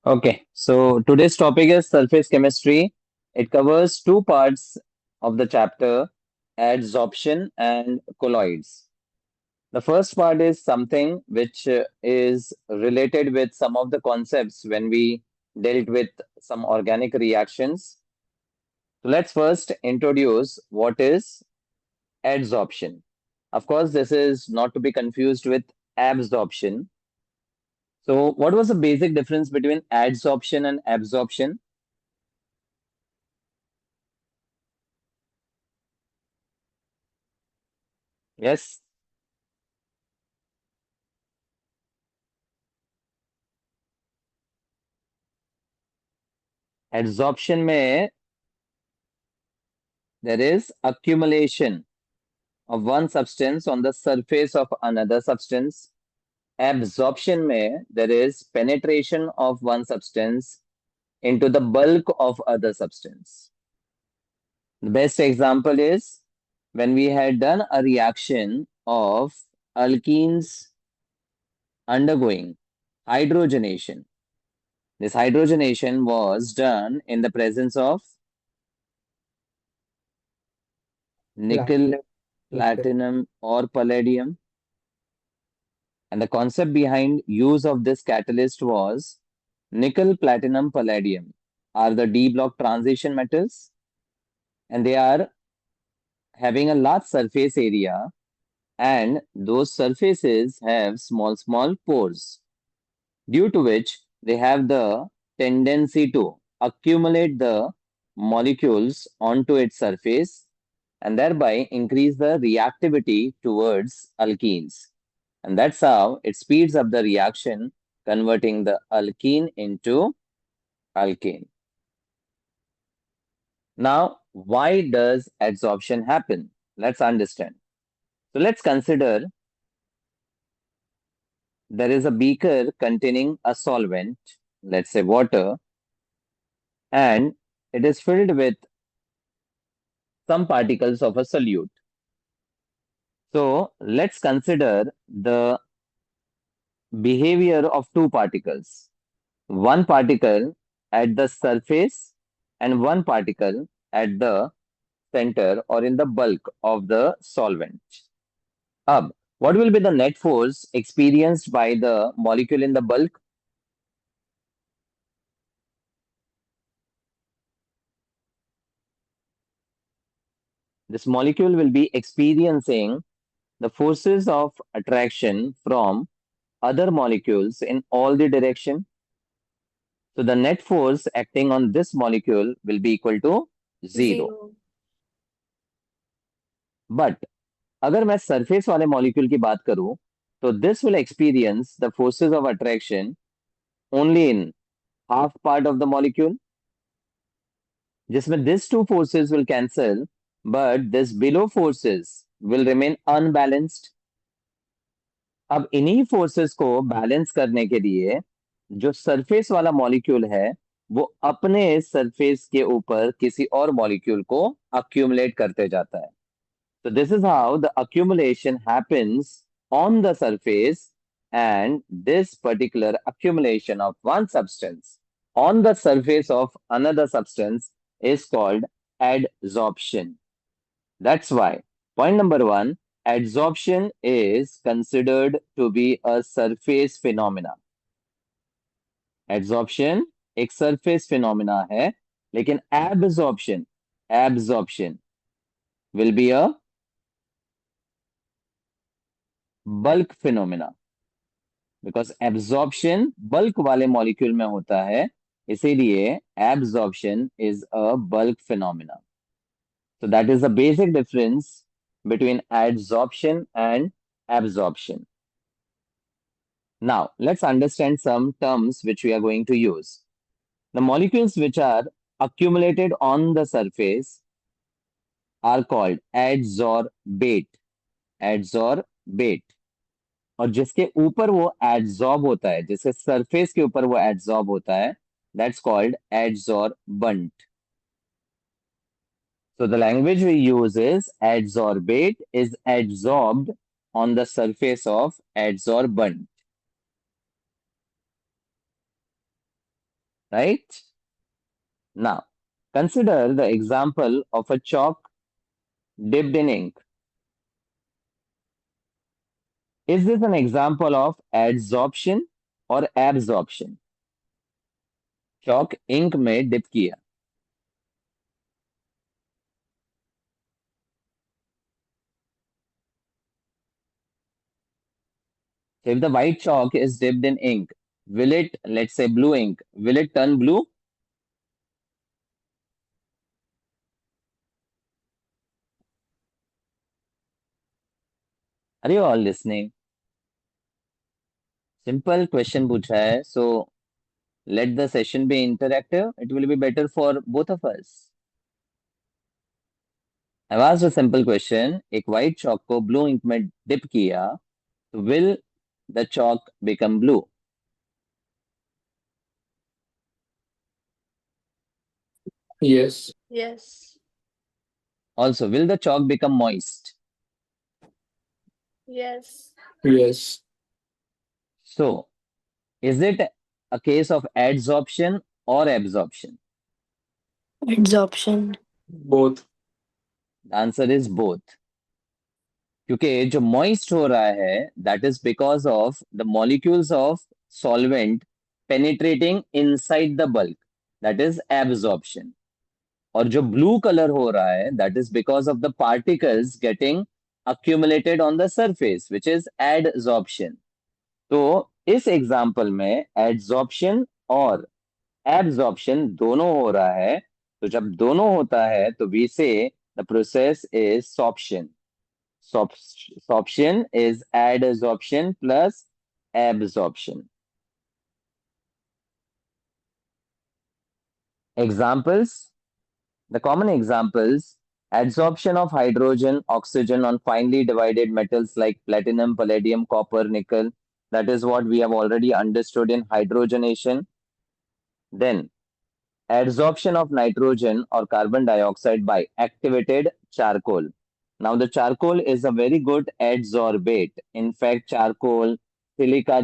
Okay, so today's topic is surface chemistry. It covers two parts of the chapter, adsorption and colloids. The first part is something which is related with some of the concepts when we dealt with some organic reactions. So let's first introduce what is adsorption. Of course, this is not to be confused with absorption. So, what was the basic difference between adsorption and absorption? Yes. Adsorption में there is accumulation of one substance on the surface of another substance. Absorption में there is penetration of one substance into the bulk of other substance. The best example is when we had done a reaction of alkenes undergoing hydrogenation. This hydrogenation was done in the presence of nickel, Platinum, nickel. platinum, or palladium. And the concept behind use of this catalyst was nickel, platinum, palladium are the d block transition metals, and they are having a large surface area, and those surfaces have small pores, due to which they have the tendency to accumulate the molecules onto its surface and thereby increase the reactivity towards alkenes. And that's how it speeds up the reaction, converting the alkene into alkane. Now, why does adsorption happen? Let's understand. So let's consider there is a beaker containing a solvent, let's say water, and it is filled with some particles of a solute. So let's consider the behavior of two particles. One particle at the surface and one particle at the center or in the bulk of the solvent. Ab, what will be the net force experienced by the molecule in the bulk? This molecule will be experiencing the forces of attraction from other molecules in all the direction. So the net force acting on this molecule will be equal to 0. Zero. But अगर मैं surface वाले molecule की बात करूं तो this will experience the forces of attraction only in half part of the molecule जिसमें this two forces will cancel but this below forces will remain unbalanced. अब इन्हीं फोर्सेस को बैलेंस करने के लिए जो सरफेस वाला मॉलिक्यूल है वो अपने सरफेस के ऊपर किसी और मॉलिक्यूल को अक्यूमुलेट करते जाता है. So this is how the accumulation happens on the surface, and this particular accumulation of one substance on the surface of another substance is called adsorption. That's why point number one, adsorption is considered to be a surface phenomena. Adsorption एक surface phenomena है, लेकिन absorption will be a bulk phenomena. Because absorption bulk वाले molecule में होता है, इसीलिए absorption is a bulk phenomena. So that is the basic difference between adsorption and absorption. Now let's understand some terms which we are going to use. The molecules which are accumulated on the surface are called adsorbate. Adsorbate. और जिसके ऊपर वो adsorb होता है, जिसके surface के ऊपर वो एड्सॉर्ब होता है, that's called adsorbent. So the language we use is adsorbate is adsorbed on the surface of adsorbent. right? Now, consider the example of a chalk dipped in ink. Is this an example of adsorption or absorption? Chalk ink में dip किया. So if the white chalk is dipped in ink, will it, let's say blue ink, will it turn blue? Are you all listening? Simple question पूछा है. So let the session be interactive. It will be better for both of us. I've asked a simple question. एक white chalk को blue ink में dip किया, तो will the chalk become blue? Yes. Yes. Also, will the chalk become moist? Yes. Yes. So, is it a case of adsorption or absorption? Adsorption. Both. The answer is both. क्योंकि जो moist हो रहा है, that is because of the molecules of solvent penetrating inside the bulk. That is absorption. और जो blue color हो रहा है, that is because of the particles getting accumulated on the surface, which is adsorption. तो इस example में adsorption और absorption दोनों हो रहा है. तो जब दोनों होता है तो वी से the process is sorption. Sorption is adsorption plus absorption. Examples. The common examples: adsorption of hydrogen, oxygen on finely divided metals like platinum, palladium, copper, nickel. That is what we have already understood in hydrogenation. Then, adsorption of nitrogen or carbon dioxide by activated charcoal. Now, the charcoal is a very good adsorbate. In fact, charcoal, silica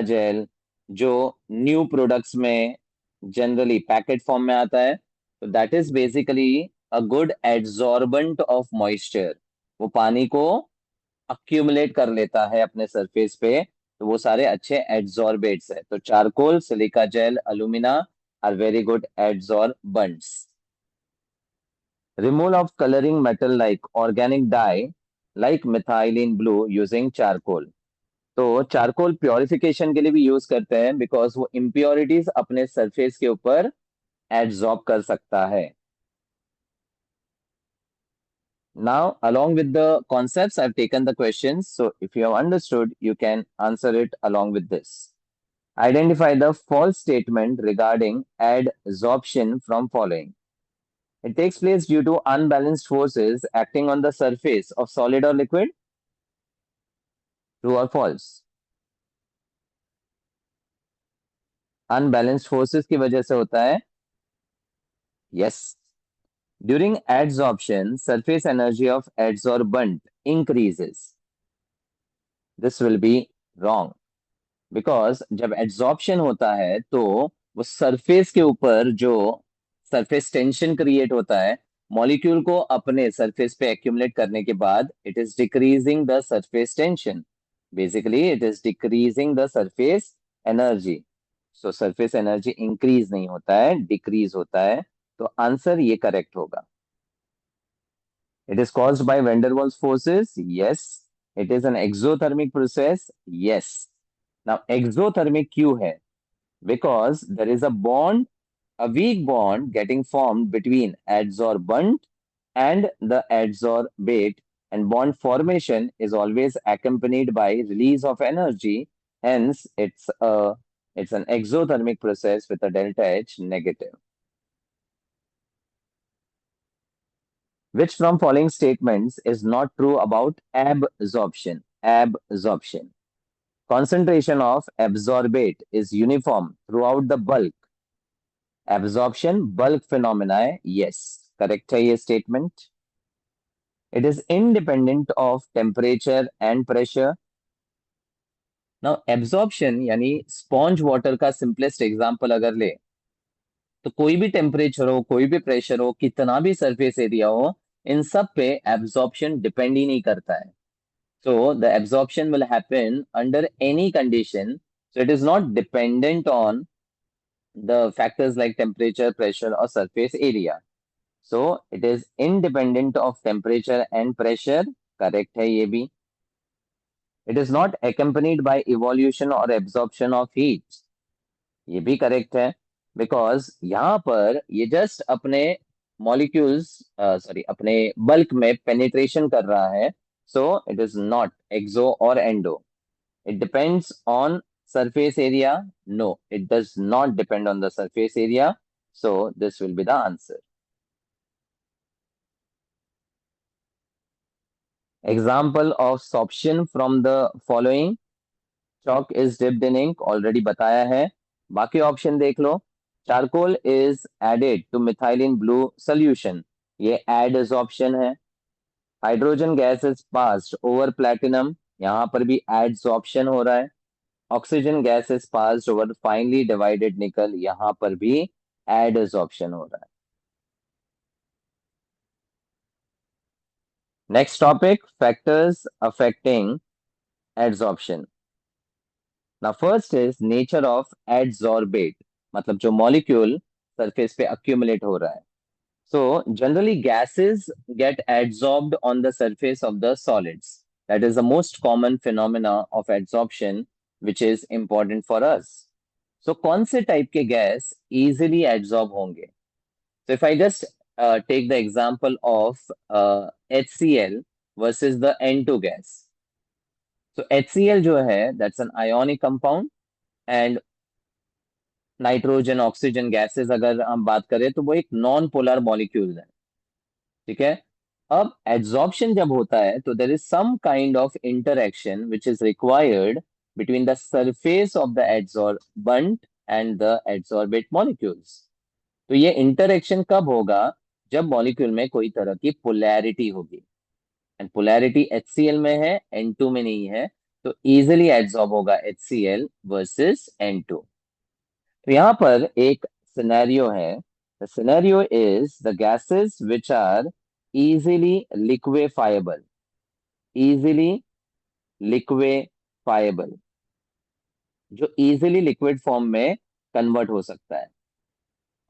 gel जो new products में generally packet form में आता है, तो that is basically a good adsorbent of moisture. वो पानी को accumulate कर लेता है अपने सरफेस पे, तो वो सारे अच्छे एड्सॉर्बेट्स है. तो charcoal, silica gel, alumina are very good adsorbents. Removal of coloring metal like organic dye like methylene blue using charcoal. तो चारकोल प्योरिफिकेशन के लिए भी यूज करते हैं बिकॉज वो इम्प्योरिटीज अपने सरफेस के ऊपर एड्सॉर्ब कर सकता है. Now, along with the concepts, I've taken the questions. So if you have understood, you can answer it along with this. Identify the false statement regarding adsorption from following. It takes place due to unbalanced forces acting on the surface of solid or liquid. True or false? Unbalanced forces की वजह से होता है. Yes. During adsorption, surface energy of adsorbent increases. This will be wrong. Because जब adsorption होता है तो वो surface के ऊपर जो surface tension create होता है, molecule को अपने surface पे accumulate करने के बाद it is decreasing the surface tension. Basically, it is decreasing the surface energy. So surface energy increase नहीं होता है, decrease होता है. तो आंसर ये करेक्ट होगा. It is caused by van der Waals forces. Yes. It is an exothermic process. Yes. Now, exothermic क्यों है? Because there is a bond, a weak bond getting formed between adsorbent and the adsorbate, and bond formation is always accompanied by release of energy. Hence, it's an exothermic process with a delta H negative. Which from following statements is not true about absorption? Absorption. Concentration of absorbate is uniform throughout the bulk. Absorption bulk phenomena है. Yes. Correct है ये statement. It is independent of temperature and pressure. Now absorption यानी sponge water का simplest example अगर ले, तो कोई भी टेम्परेचर हो, कोई भी प्रेशर हो, कितना भी सरफेस एरिया हो, इन सब पे एब्जॉर्प्शन डिपेंड ही नहीं करता है. So the absorption will happen under any condition. So it is not dependent on the factors like temperature, pressure, or surface area. So it is independent of temperature and pressure. Correct है ये भी. It is not accompanied by evolution or absorption of heat. ये भी correct है. Because यहाँ पर ये just अपने मॉलिक्यूल्स, सॉरी, अपने बल्क में पेनिट्रेशन कर रहा है. सो इट इज नॉट एक्सो और endo. It depends on surface area. No, it does not depend on the surface area. So this will be the answer. Example of sorption from the following. Chalk is dipped in ink. Already बताया है. बाकी option देख लो. Charcoal is added to methylene blue solution. ये adsorption है. Hydrogen gas is passed over platinum. यहाँ पर भी adsorption हो रहा है. Oxygen gas is passed over finely divided nickel. यहां पर भी एडसॉर्प्शन हो रहा है. Next topic, factors affecting adsorption. ना first is nature of adsorbate, मतलब जो मॉलिक्यूल सरफेस पे अक्यूमुलेट हो रहा है. So generally gases get adsorbed on the surface of the solids. That is the most common phenomena of adsorption which is important for us. So कौन से type के gas easily absorb होंगे? So if I just take the example of HCl versus the N2 gas. So HCl जो है, that's an ionic compound, and nitrogen oxygen gases अगर हम बात करें तो वो एक नॉन पोलर मॉलिक्यूल है. ठीक है. अब एड्सॉर्प्शन जब होता है तो there is some kind of interaction which is required between the surface of the adsorbent and the adsorbate molecules. तो ये इंटरेक्शन कब होगा? जब मॉलिक्यूल में कोई तरह की पोलैरिटी होगी. एंड पोलैरिटी HCl में है, N2 में नहीं है. तो इजिली एड्सॉर्ब होगा HCl वर्सेस N2. तो यहाँ पर एक सिनेरियो है. The scenario is the gases which are easily liquefiable. Easily liquefiable, जो इजिली लिक्विड फॉर्म में कन्वर्ट हो सकता है.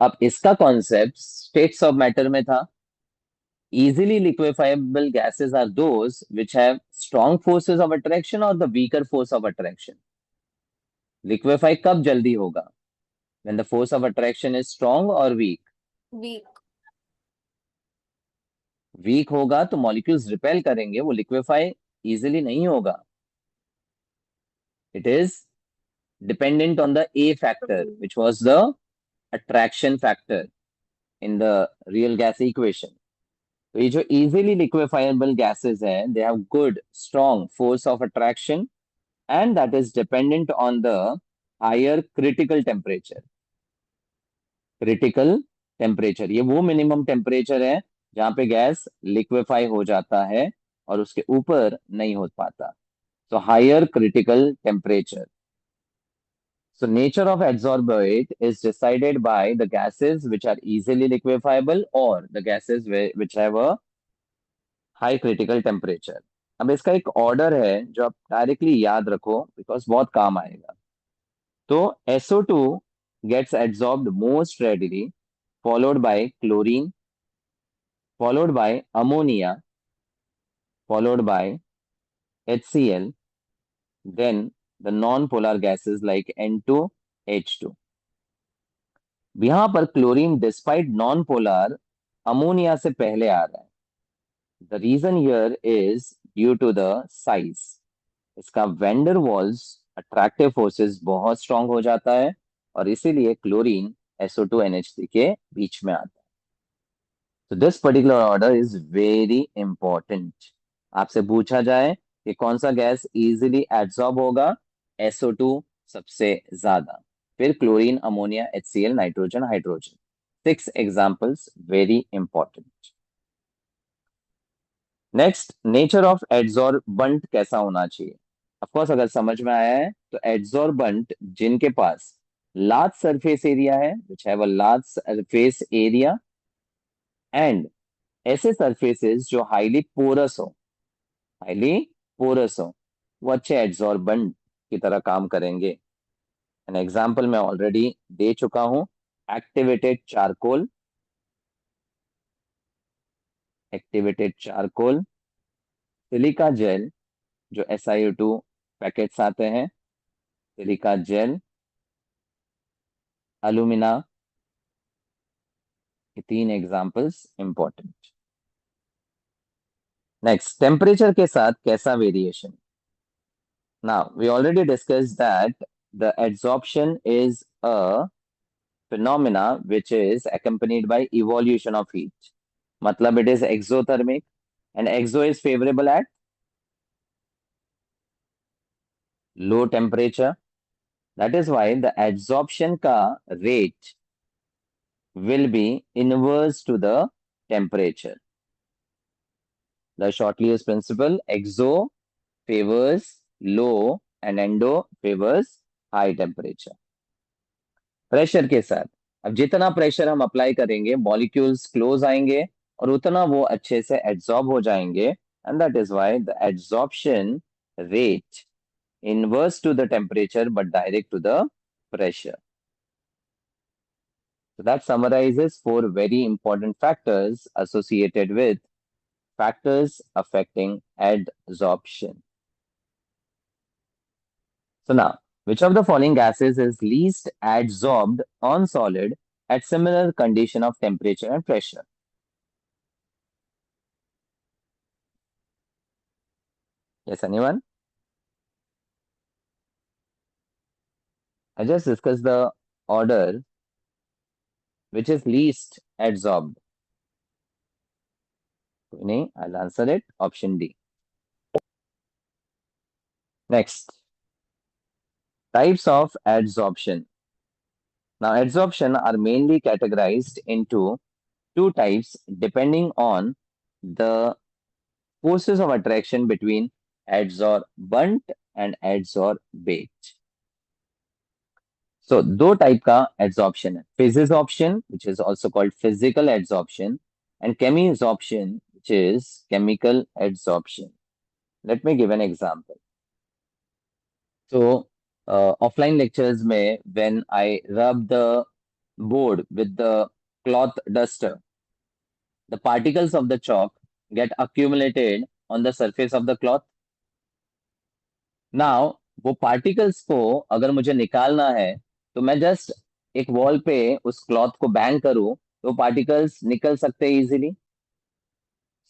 अब इसका कॉन्सेप्ट स्टेट्स ऑफ मैटर में था. Easily liquefiable gases are those which have strong forces of attraction or the weaker force of attraction. Liquefy कब जल्दी होगा? When the force of attraction is strong or weak? Weak. Weak होगा तो molecules repel करेंगे, वो liquefy easily नहीं होगा. It is dependent on the A factor, which was the attraction factor in the real gas equation. तो ये जो easily liquefiable gases हैं, they have good strong force of attraction, and that is dependent on the higher critical temperature. Critical temperature ये वो minimum temperature है जहां पे gas लिक्वेफाई हो जाता है और उसके ऊपर नहीं हो पाता. So higher critical temperature. So nature of adsorbate is decided by the gases which are easily liquefiable or the gases which have a high critical temperature. अब इसका एक ऑर्डर है जो आप डायरेक्टली याद रखो बिकॉज बहुत काम आएगा. तो SO2 gets adsorbed most readily, followed by chlorine, followed by ammonia, followed by HCl, then the non-polar gases like N2, H2. यहां पर chlorine despite non polar ammonia से पहले आ रहा है. The reason here is due to the size. इसका van der Waals attractive forces बहुत strong हो जाता है और इसीलिए क्लोरीन SO2 NH3 के बीच में आता है. तो this particular order is very important. आपसे पूछा जाए कि कौन सा गैस इजीली एब्सॉर्ब होगा, SO2 सबसे ज्यादा, फिर chlorine, ammonia, HCl, nitrogen, hydrogen. 6 examples, very important. Next, nature of adsorbent कैसा होना चाहिए? ऑफ कोर्स अगर समझ में आया है तो एड्सॉर्बेंट जिनके पास लार्ज सरफेस एरिया है, which have a large surface area, and ऐसे सरफेसेस जो हाईली पोरस हो, हाईली पोरस हो, वो अच्छे एड्सॉर्बेंट की तरह काम करेंगे। एन एग्जाम्पल मैं ऑलरेडी दे चुका हूं, activated charcoal, activated charcoal, silica jail, जो SiO2 पैकेट्स आते हैं, सिलिका जेल, अलुमिना, ये तीन एग्जाम्पल्स इंपॉर्टेंट। नेक्स्ट, टेम्परेचर के साथ कैसा variation. Now we already discussed that the adsorption is a phenomena which is accompanied by evolution of heat. मतलब it is exothermic, and exo is favorable at low temperature. That is why the adsorption का rate will be inverse to the temperature. The Shortly's principle, exo favors low and endo favors high temperature. Pressure के साथ, अब जितना pressure हम apply करेंगे molecules close आएंगे और उतना वो अच्छे से एड्सॉर्ब हो जाएंगे, and that is why the adsorption rate inverse to the temperature but direct to the pressure. So that summarizes four very important factors associated with factors affecting adsorption. So now, which of the following gases is least adsorbed on solid at similar condition of temperature and pressure? Yes, anyone? I just discussed the order which is least adsorbed. I'll answer it. Option D. Next, types of adsorption. Now, adsorption are mainly categorized into two types depending on the forces of attraction between adsorbent and adsorbate. So, दो type का adsorption है, physisorption, which is also called physical adsorption, and chemisorption, which is chemical adsorption. Let me give an example. So, offline lectures में, when I rub the board with the cloth duster, the particles of the chalk get accumulated on the surface of the cloth. Now, वो particles को अगर मुझे निकालना है तो मैं just एक वॉल पे उस क्लॉथ को बैंग करूं तो पार्टिकल्स निकल सकते हैं इजीली.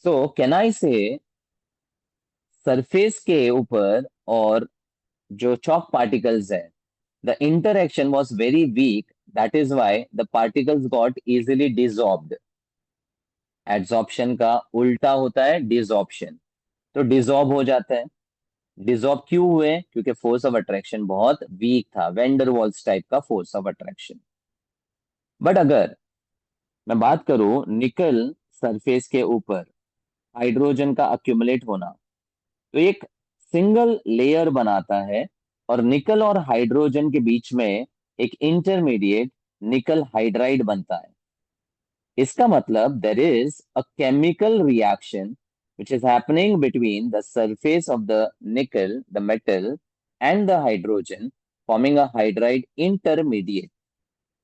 सो कैन आई से सरफेस के ऊपर और जो चॉक पार्टिकल्स है, the interaction was very weak. That is why the particles got easily dissolved. Adsorption का उल्टा होता है डिसॉर्प्शन. तो डिसॉर्ब हो जाते हैं. डिसॉर्ब क्यों हुए? क्योंकि फोर्स ऑफ अट्रैक्शन बहुत वीक था, वेंडर वॉल्स टाइप का फोर्स ऑफ अट्रैक्शन. बट अगर मैं बात करूं निकल सरफेस के ऊपर हाइड्रोजन का अक्यूमुलेट होना, तो एक सिंगल लेयर बनाता है और निकल और हाइड्रोजन के बीच में एक इंटरमीडिएट निकल हाइड्राइड बनता है. इसका मतलब there is a chemical reaction which is happening between the surface of the nickel, the metal, and the hydrogen, forming a hydride intermediate.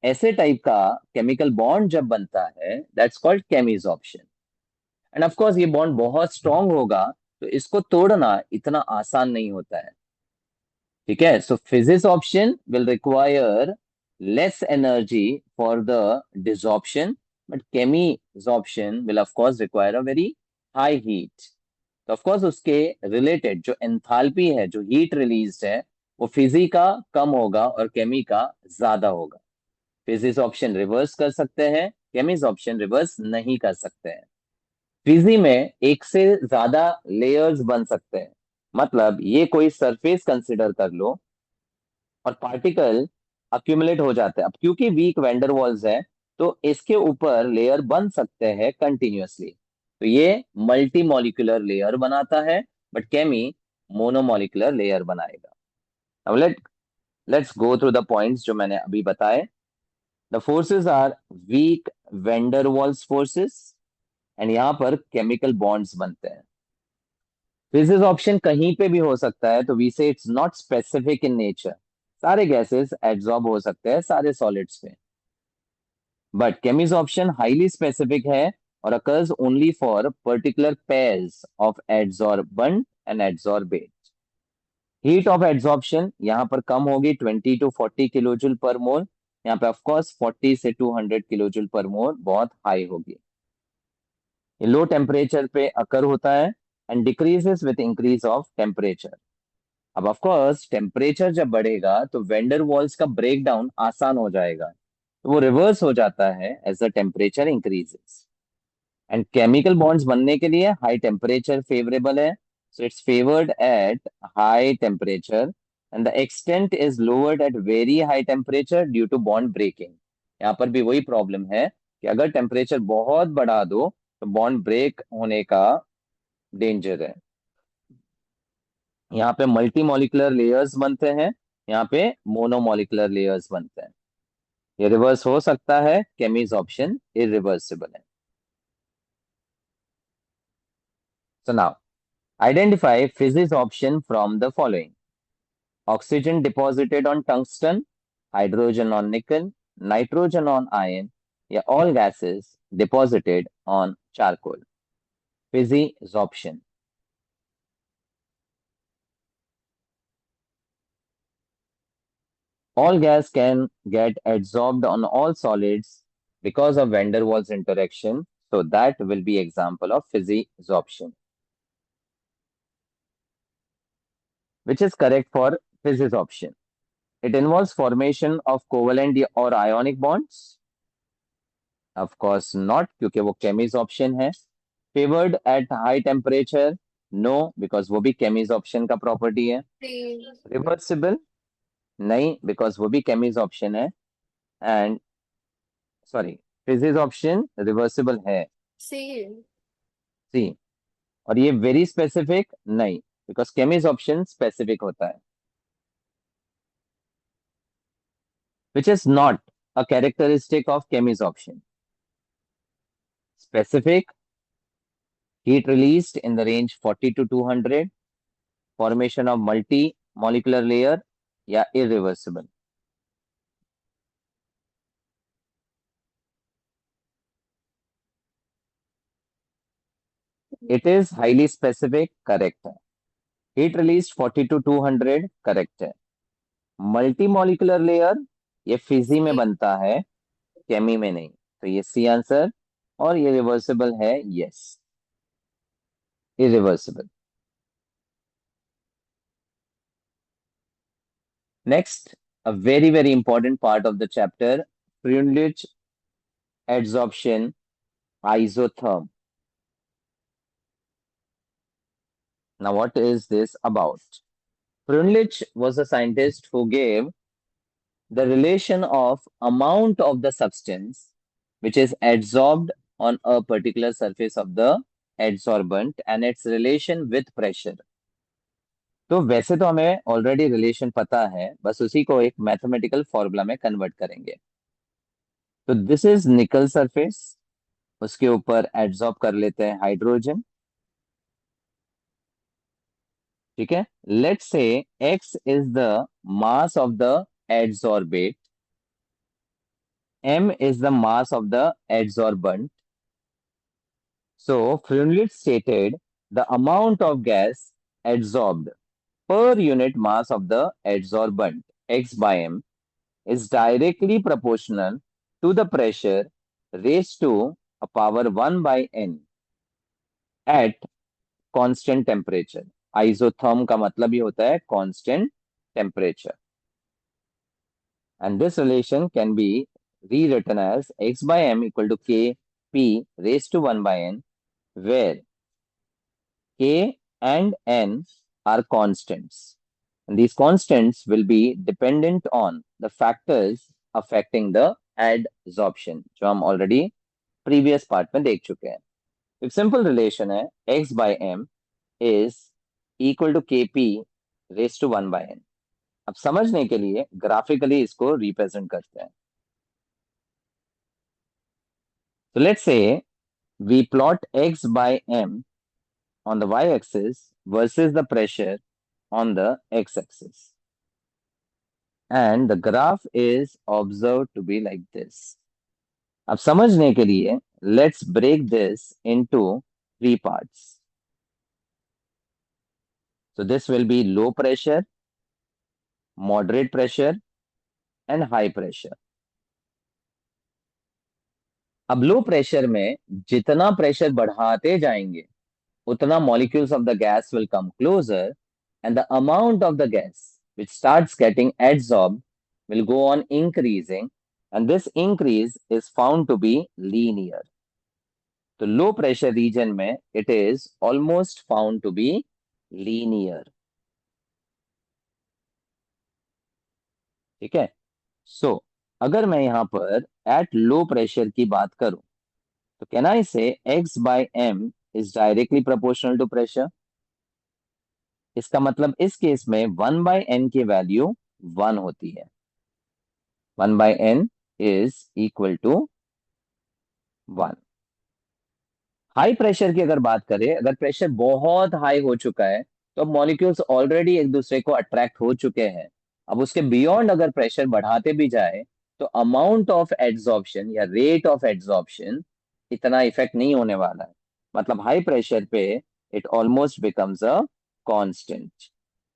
ऐसे टाइप का केमिकल बॉन्ड जब बनता है, that's called chemisorption. And of course ये bond बहुत strong होगा, तो इसको तोड़ना इतना आसान नहीं होता है. ठीक है, so physisorption will require less energy for the desorption, but chemisorption will of course require a very high heat. तो ऑफ कोर्स उसके रिलेटेड जो एंथैल्पी है, जो हीट रिलीज है, वो फिजी का कम होगा और केमी का ज्यादा होगा. फिजिक्स ऑप्शन रिवर्स कर सकते हैं, केमिस ऑप्शन रिवर्स नहीं कर सकते हैं. फिजी में एक से ज्यादा लेयर्स बन सकते हैं. मतलब ये कोई सरफेस कंसिडर कर लो और पार्टिकल अक्यूमुलेट हो जाते हैं. अब क्योंकि वीक वेंडर वॉल्स है तो इसके ऊपर लेयर बन सकते हैं कंटिन्यूअसली, तो ये मल्टी मॉलिक्यूलर लेयर बनाता है. बट केमी मोनोमोलिकुलर लेयर बनाएगा। अब let's go through the points जो मैंने अभी बताए। The forces are weak van der Waals forces, and यहाँ पर केमिकल बॉन्ड्स बनते हैं। फिजिक्स ऑप्शन कहीं पे भी हो सकता है, तो वी से it's not specific in nature. सारे गैसेस एब्जॉर्ब हो सकते हैं सारे सॉलिड्स पे, but Cummins option highly specific है और occurs only for particular pairs of adsorbent and adsorbate. Heat of adsorption यहाँ पर कम होगी 20 to 40 किलोजूल पर मोल। यहाँ पे ऑफ कोर्स 40 से 200 किलोजूल पर मोल बहुत हाई होगी। ये लो टेम्परेचर पे अकर होता है and decreases with increase of temperature. अब ऑफ कोर्स टेम्परेचर जब बढ़ेगा तो वेंडर वॉल्स का ब्रेक डाउन आसान हो जाएगा, तो वो रिवर्स हो जाता है as the temperature increases. And chemical bonds बनने के लिए हाई टेम्परेचर फेवरेबल है, so it's favoured at high temperature, and the extent is lowered at very high temperature due to bond breaking. यहाँ पर भी वही प्रॉब्लम है कि अगर टेम्परेचर बहुत बढ़ा दो तो बॉन्ड ब्रेक होने का डेंजर है। यहाँ पे मल्टी मॉलिकुलर लेयर्स बनते हैं, यहाँ पे मोनोमोलिकुलर लेयर्स बनते हैं। ये रिवर्स हो सकता है, केमीज ऑप्शन इरिवर्सिबल है। So now, identify physics option from the following. Oxygen deposited on tungsten, hydrogen on nickel, nitrogen on iron, या all gases deposited on charcoal. Physics option. All gas can get adsorbed on all solids because of van der Waals interaction. So that will be example of physics option, which is correct for physics option. It involves formation of covalent or ionic bonds. Of course not, क्योंकि वो chemisorption है। Favoured at high temperature, no, because वो भी chemisorption का property है। Reversible, नहीं, because वो भी केमिज ऑप्शन है। And sorry, physisorption reversible है, सी। सी। और ये वेरी स्पेसिफिक, नहीं, बिकॉज केमिज ऑप्शन स्पेसिफिक होता है। Which is not a characteristic of chemisorption. Specific, heat released in the range 40 to 200, formation of multi-molecular layer, या irreversible. It is highly specific, correct है। Heat released 40 to 200, correct है। Multi-molecular layer, ये Fiji में बनता है, केमी में नहीं, तो ये सी आंसर। और ये रिवर्सिबल है, yes, irreversible. Next, a very very important part of the chapter, Freundlich adsorption isotherm. Now, what is this about? Freundlich was a scientist who gave the relation of amount of the substance which is adsorbed on a particular surface of the adsorbent and its relation with pressure. तो वैसे तो हमें already relation पता है, बस उसी को एक मैथमेटिकल फॉर्मूला में कन्वर्ट करेंगे। तो दिस इज निकल सरफेस, उसके ऊपर एड्सॉर्ब कर लेते हैं हाइड्रोजन, ठीक है। Let's say x is the mass of the adsorbate, m is the mass of the adsorbent. So Freundlich stated the amount of gas adsorbed per unit mass of the adsorbent, x by m, is directly proportional to the pressure raised to a power 1 by n at constant temperature. Isotherm का मतलब ही होता है constant temperature. And this relation can be rewritten as x by m equal to k p raised to 1 by n, where k and n are constants. And these constants will be dependent on the factors affecting the adsorption, जो हम already previous part में देख चुके हैं। एक simple relation है, x by m is equal to Kp raise to 1/n। अब समझने के लिए ग्राफिकली इसको रिप्रेजेंट करते हैं। तो let's say we plot x by m on the y-axis versus the pressure on the x-axis, and the graph is observed to be like this. अब समझने के लिए let's break this into three parts. So this will be low pressure, moderate pressure and high pressure. अब low pressure में जितना pressure बढ़ाते जाएंगे उतना molecules of the gas will come closer, and the amount of the gas which starts getting adsorbed will go on increasing, and this increase is found to be linear. तो low pressure region में it is almost found to be linear. ठीक है। सो अगर मैं यहां पर at low pressure की बात करूं तो can I say x by m is directly proportional to pressure. इसका मतलब इस केस में 1/n की वैल्यू 1 होती है। 1/n is equal to 1। High pressure की अगर बात करें, अगर प्रेशर बहुत हाई हो चुका है तो अब मॉलिक्यूल्स ऑलरेडी एक दूसरे को अट्रैक्ट हो चुके हैं। अब उसके बियॉन्ड अगर प्रेशर बढ़ाते भी जाए तो अमाउंट ऑफ एड्सॉर्प्शन या रेट ऑफ एड्सॉर्प्शन इतना इफेक्ट नहीं होने वाला है। मतलब हाई प्रेशर पे it almost becomes a constant.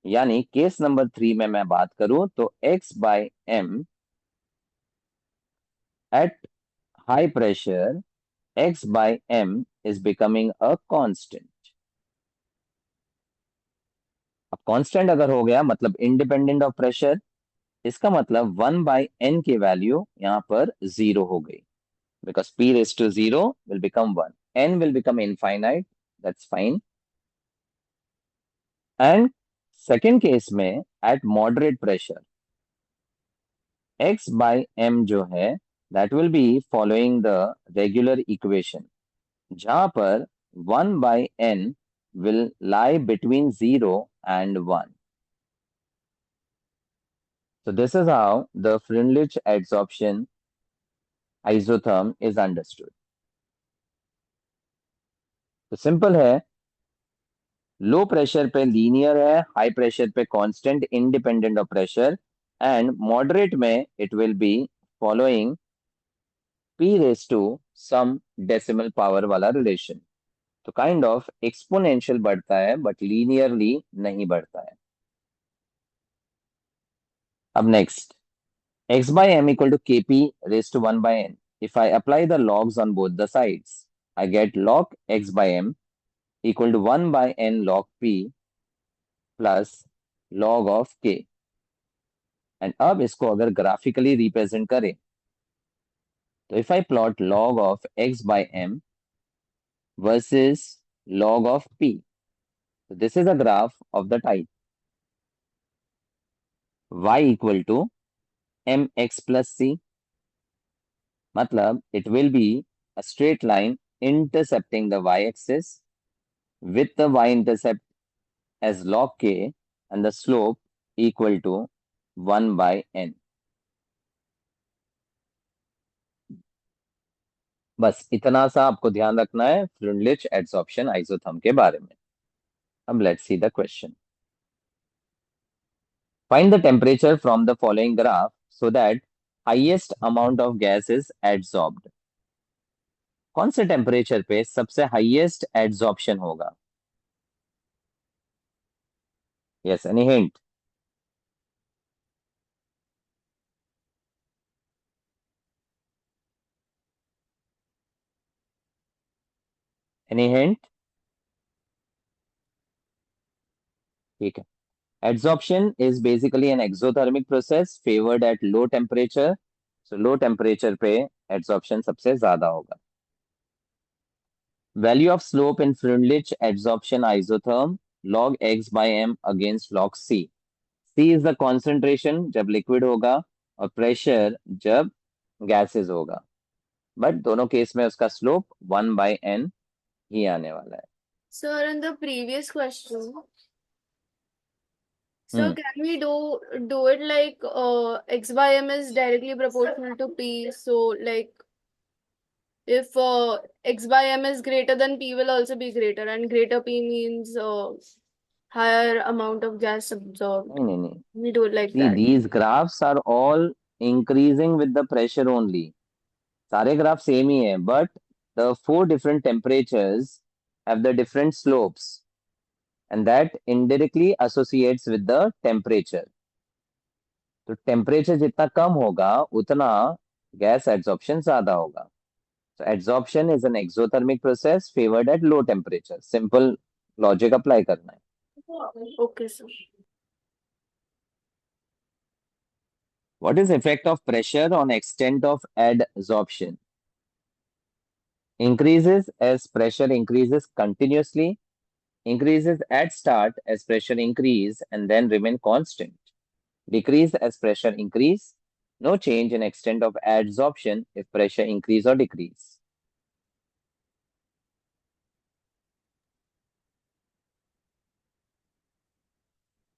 यानी केस नंबर 3 में मैं बात करूं तो x by m at high pressure x by m is becoming a constant। अब कांस्टेंट अगर हो गया मतलब इंडिपेंडेंट ऑफ प्रेशर, इसका मतलब 1/n की वैल्यू यहाँ पर 0 हो गई, because p raised to 0 will become 1, n will become infinite, that's fine। And second case में at moderate pressure x by m जो है that will be following the regular equation, जहां पर 1/n will lie between 0 and 1। So this is how the Freundlich adsorption isotherm is understood। तो simple है, low pressure पे linear है, high pressure पे constant independent of pressure, and moderate में it will be following p raise to some decimal power वाला relation. तो kind of exponential बढ़ता है बट लीनियरली नहीं बढ़ता है। अब next, x by m equal to kp raised to 1/n। If I apply the logs on both the sides, I get log x by m equal to 1/n log p plus log of k। And अब इसको अगर graphically represent करें तो if I plot log of x by m versus log of p, so this is a graph of the type y equal to mx plus c। मतलब it will be a straight line intercepting the y-axis with the y-intercept as log k and the slope equal to 1/n। बस इतना सा आपको ध्यान रखना है फ्रिंडलिच adsorption isotherm के बारे में। अब let's see the question. Find the temperature from the following graph so that highest amount of gas is adsorbed. कौन से टेम्परेचर पे सबसे हाईएस्ट एड्सॉर्प्शन होगा? Yes, any hint? Any hint? ठीक है। Adsorption is basically an exothermic process favored at low temperature. So low temperature पे adsorption सबसे ज्यादा होगा। Value of slope in Freundlich adsorption isotherm log x by m against log c। c is the concentration जब liquid होगा और pressure जब gases होगा, but दोनों केस में उसका स्लोप 1/n ही आने वाला है। Sir, in the previous question, So can we do it like x by m is directly proportional to p? So like if x by m is greater than p will also be greater, and greater p means higher amount of gas absorbed. नहीं नहीं नहीं, We do it like see, that. these graphs are all increasing with the pressure only. सारे graph same ही है, but the four different temperatures have the different slopes, and that indirectly associates with the temperature. तो temperature जितना कम होगा उतना gas adsorption ज्यादा होगा. So adsorption is an exothermic process favored at low temperature. Simple logic apply करना है. Okay, sir. What is effect of pressure on extent of adsorption? Increases as pressure increases continuously, increases at start as pressure increase and then remain constant, decrease as pressure increase, no change in extent of adsorption if pressure increase or decrease.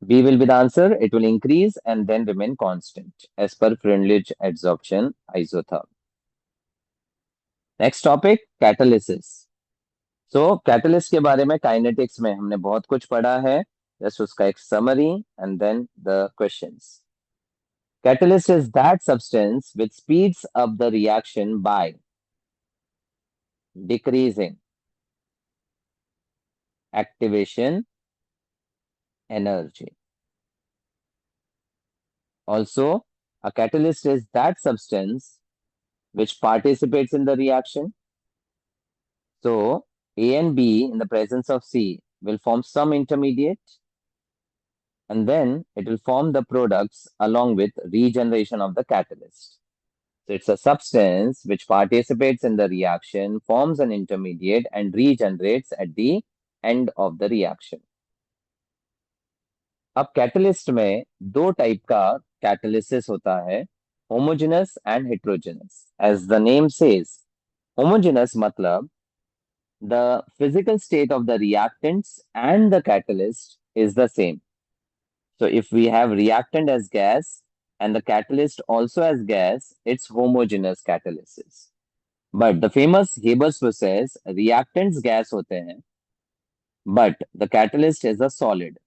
B will be the answer. It will increase and then remain constant as per Freundlich adsorption isotherm. Next topic, catalysis. So catalyst के बारे में kinetics में हमने बहुत कुछ पढ़ा है. Just उसका एक summary and then the questions. Catalyst is that substance which speeds up the reaction by decreasing activation energy. Also, a catalyst is that substance which participates in the reaction. So, A and B in the presence of C will form some intermediate, and then it will form the products along with regeneration of the catalyst. So, it's a substance which participates in the reaction, forms an intermediate, and regenerates at the end of the reaction. अब catalyst में दो type का catalysis होता है, homogeneous and heterogeneous. As the name says, homogeneous मतलब the physical state of the reactants and the catalyst is the same. So if we have reactant as gas and the catalyst also as gas, it's homogeneous catalysis. But the famous Haber's process, reactants gas होते हैं, but the catalyst is a solid.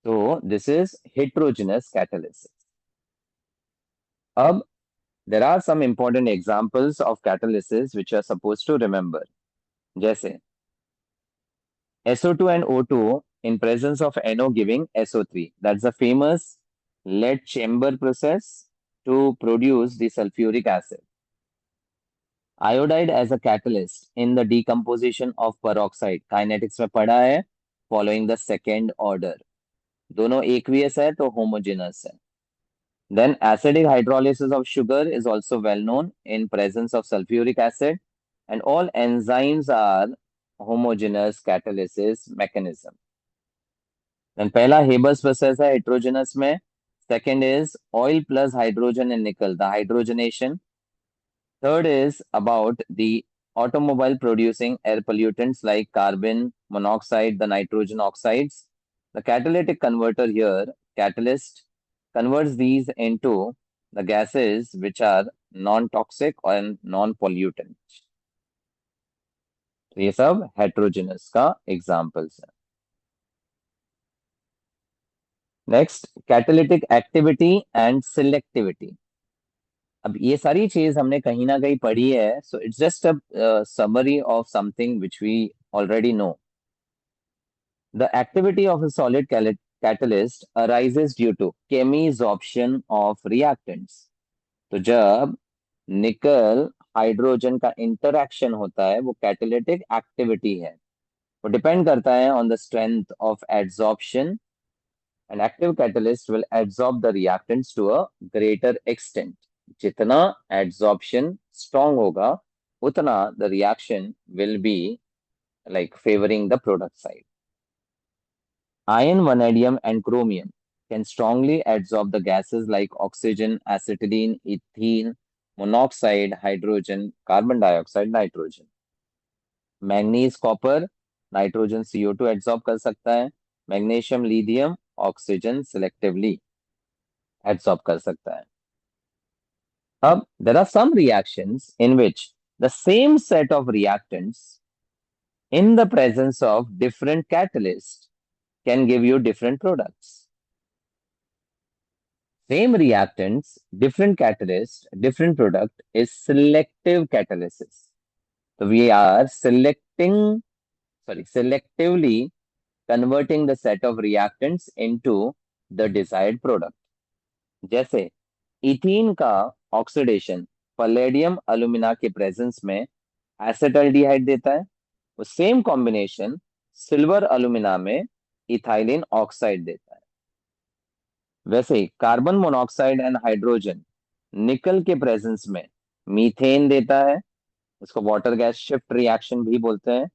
So this is heterogeneous catalysis. अब there are some important examples of catalysis which you are supposed to remember. जैसे SO2 and O2 in presence of NO giving SO3. That's the famous lead chamber process to produce the sulfuric acid. Iodide as a catalyst in the decomposition of peroxide. Kinetics में पढ़ा है, following the second order. दोनों aqueous है तो homogeneous है. Then acidic hydrolysis of sugar is also well known in presence of sulfuric acid, and all enzymes are homogeneous catalysis mechanism. Then पहला Haber's process है heterogeneous में. Second is oil plus hydrogen and nickel, the hydrogenation. Third is about the automobile producing air pollutants like carbon monoxide, the nitrogen oxides. The catalytic converter here, catalyst, converts these into the gases which are non-toxic and non-pollutant. तो ये सब heterogeneous का examples है. Next, catalytic activity and selectivity. अब ये सारी चीज हमने कहीं ना कहीं पढ़ी है, so it's just a summary of something which we already know. The activity of a solid catalyst arises due to chemisorption of reactants. तो जब निकल हाइड्रोजन का इंटरैक्शन होता है वो कैटालिटिक एक्टिविटी है. वो डिपेंड करता है on the strength of adsorption. An active catalyst will absorb the reactants to a greater extent. जितना adsorption strong होगा, उतना the reaction will be like favoring the product side. Iron, vanadium, and chromium can strongly adsorb the gases like oxygen, acetylene, ethene, monoxide, hydrogen, carbon dioxide, nitrogen. Manganese, copper, nitrogen, CO2 adsorb कर सकता है. Magnesium, lithium oxygen selectively absorb कर सकता है। अब there are some reactions in which the same set of reactants in the presence of different catalysts can give you different products. Same reactants, different catalyst, different product is selective catalysis. So we are selectively converting the set of reactants into the desired product. जैसे ethene का oxidation palladium अलुमिना के presence में acetaldehyde देता है, वो same combination silver अलुमिना में ethylene oxide देता है। वैसे ही कार्बन मोनोऑक्साइड एंड हाइड्रोजन निकल के प्रेजेंस में मीथेन देता है, उसको वाटर गैस शिफ्ट रिएक्शन भी बोलते हैं।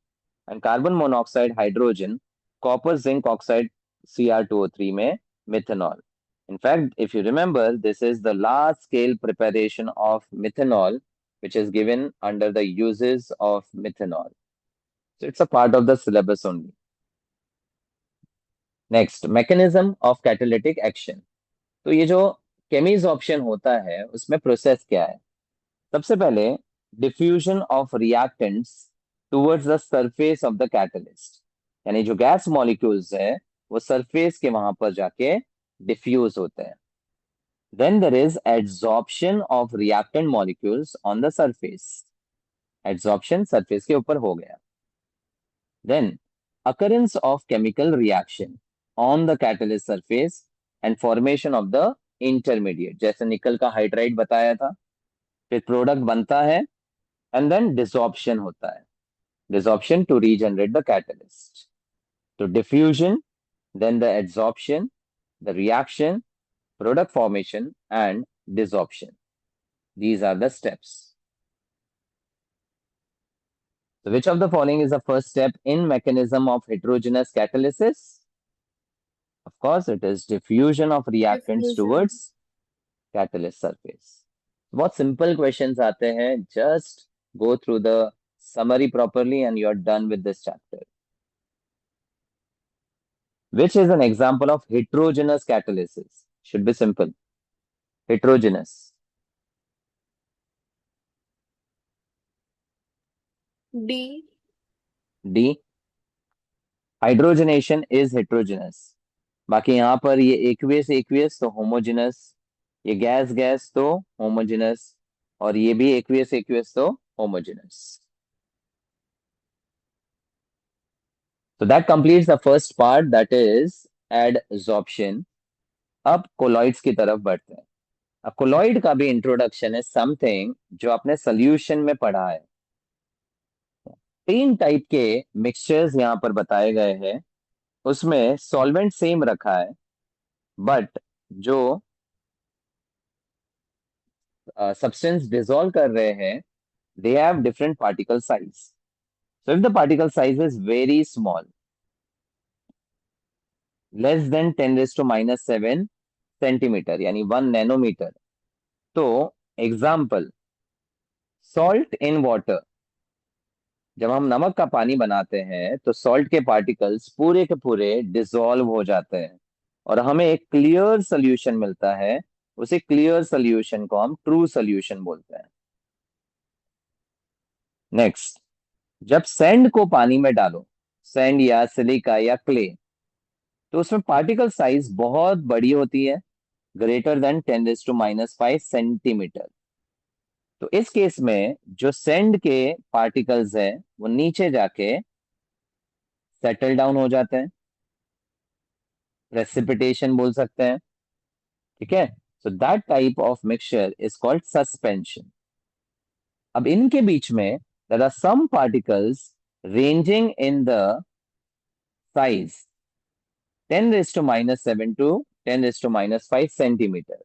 And carbon monoxide hydrogen copper zinc oxide Cr2O3 में methanol. In fact, if you remember, this is the large scale preparation of methanol, which is given under the uses of methanol. So it's a part of the syllabus only. Next, mechanism of catalytic action. तो ये जो केमीज option होता है उसमें process क्या है? सबसे पहले diffusion of reactants towards the surface of the catalyst, यानी जो गैस मॉलिक्यूल्स है वो सरफेस के वहां पर जाके डिफ्यूज होते हैं। Then there is adsorption of reactant molecules on the surface. Adsorption surface के ऊपर हो गया। Then occurrence of chemical reaction on the catalyst surface and formation of the intermediate, जैसे निकल का हाइड्राइड बताया था, फिर प्रोडक्ट बनता है and then desorption होता है, desorption to regenerate the catalyst. तो diffusion, then the adsorption, the reaction, product formation and desorption. These are the steps. So which of the following is the first step in mechanism of heterogeneous catalysis? Of course, it is diffusion of reactants Diffusion. towards catalyst surface. बहुत simple questions आते हैं, just go through the summary properly and you're done with this chapter. Which is an example of heterogeneous catalysis? Should be simple. Heterogeneous. D. D. Hydrogenation is heterogeneous. बाकी यहाँ पर ये aqueous aqueous तो homogeneous, ये gas gas तो homogeneous, और ये भी एक्वियस एक्वियस तो homogeneous. So that completes the first part, that is adsorption. अब कोलॉइड्स की तरफ बढ़ते हैं. अब कोलॉइड का भी इंट्रोडक्शन है समथिंग जो आपने सोल्यूशन में पढ़ा है. 3 टाइप के मिक्सचर्स यहाँ पर बताए गए हैं, उसमें सॉल्वेंट सेम रखा है बट जो सब्सटेंस डिसॉल्व कर रहे हैं they have different particle size. So if the particle size is very small, less than 10 raised to minus 7 centimetre यानी 1 नैनोमीटर, तो एग्जाम्पल सॉल्ट इन वाटर, जब हम नमक का पानी बनाते हैं तो सॉल्ट के पार्टिकल्स पूरे के पूरे डिसॉल्व हो जाते हैं और हमें एक क्लियर सोल्यूशन मिलता है. उसे क्लियर सोल्यूशन को हम ट्रू सोल्यूशन बोलते हैं. नेक्स्ट, जब सैंड को पानी में डालो, सैंड या सिलिका या क्ले, तो उसमें पार्टिकल साइज बहुत बड़ी होती है, greater than 10 raise to minus 5 centimetre. तो इस केस में जो सैंड के पार्टिकल्स है वो नीचे जाके सेटल डाउन हो जाते हैं, प्रेसिपिटेशन बोल सकते हैं. ठीक है, so that type of mixture is called suspension. अब इनके बीच में there are some particles ranging in the size 10 raise to minus 7 to 10 raise to minus 5 centimetre.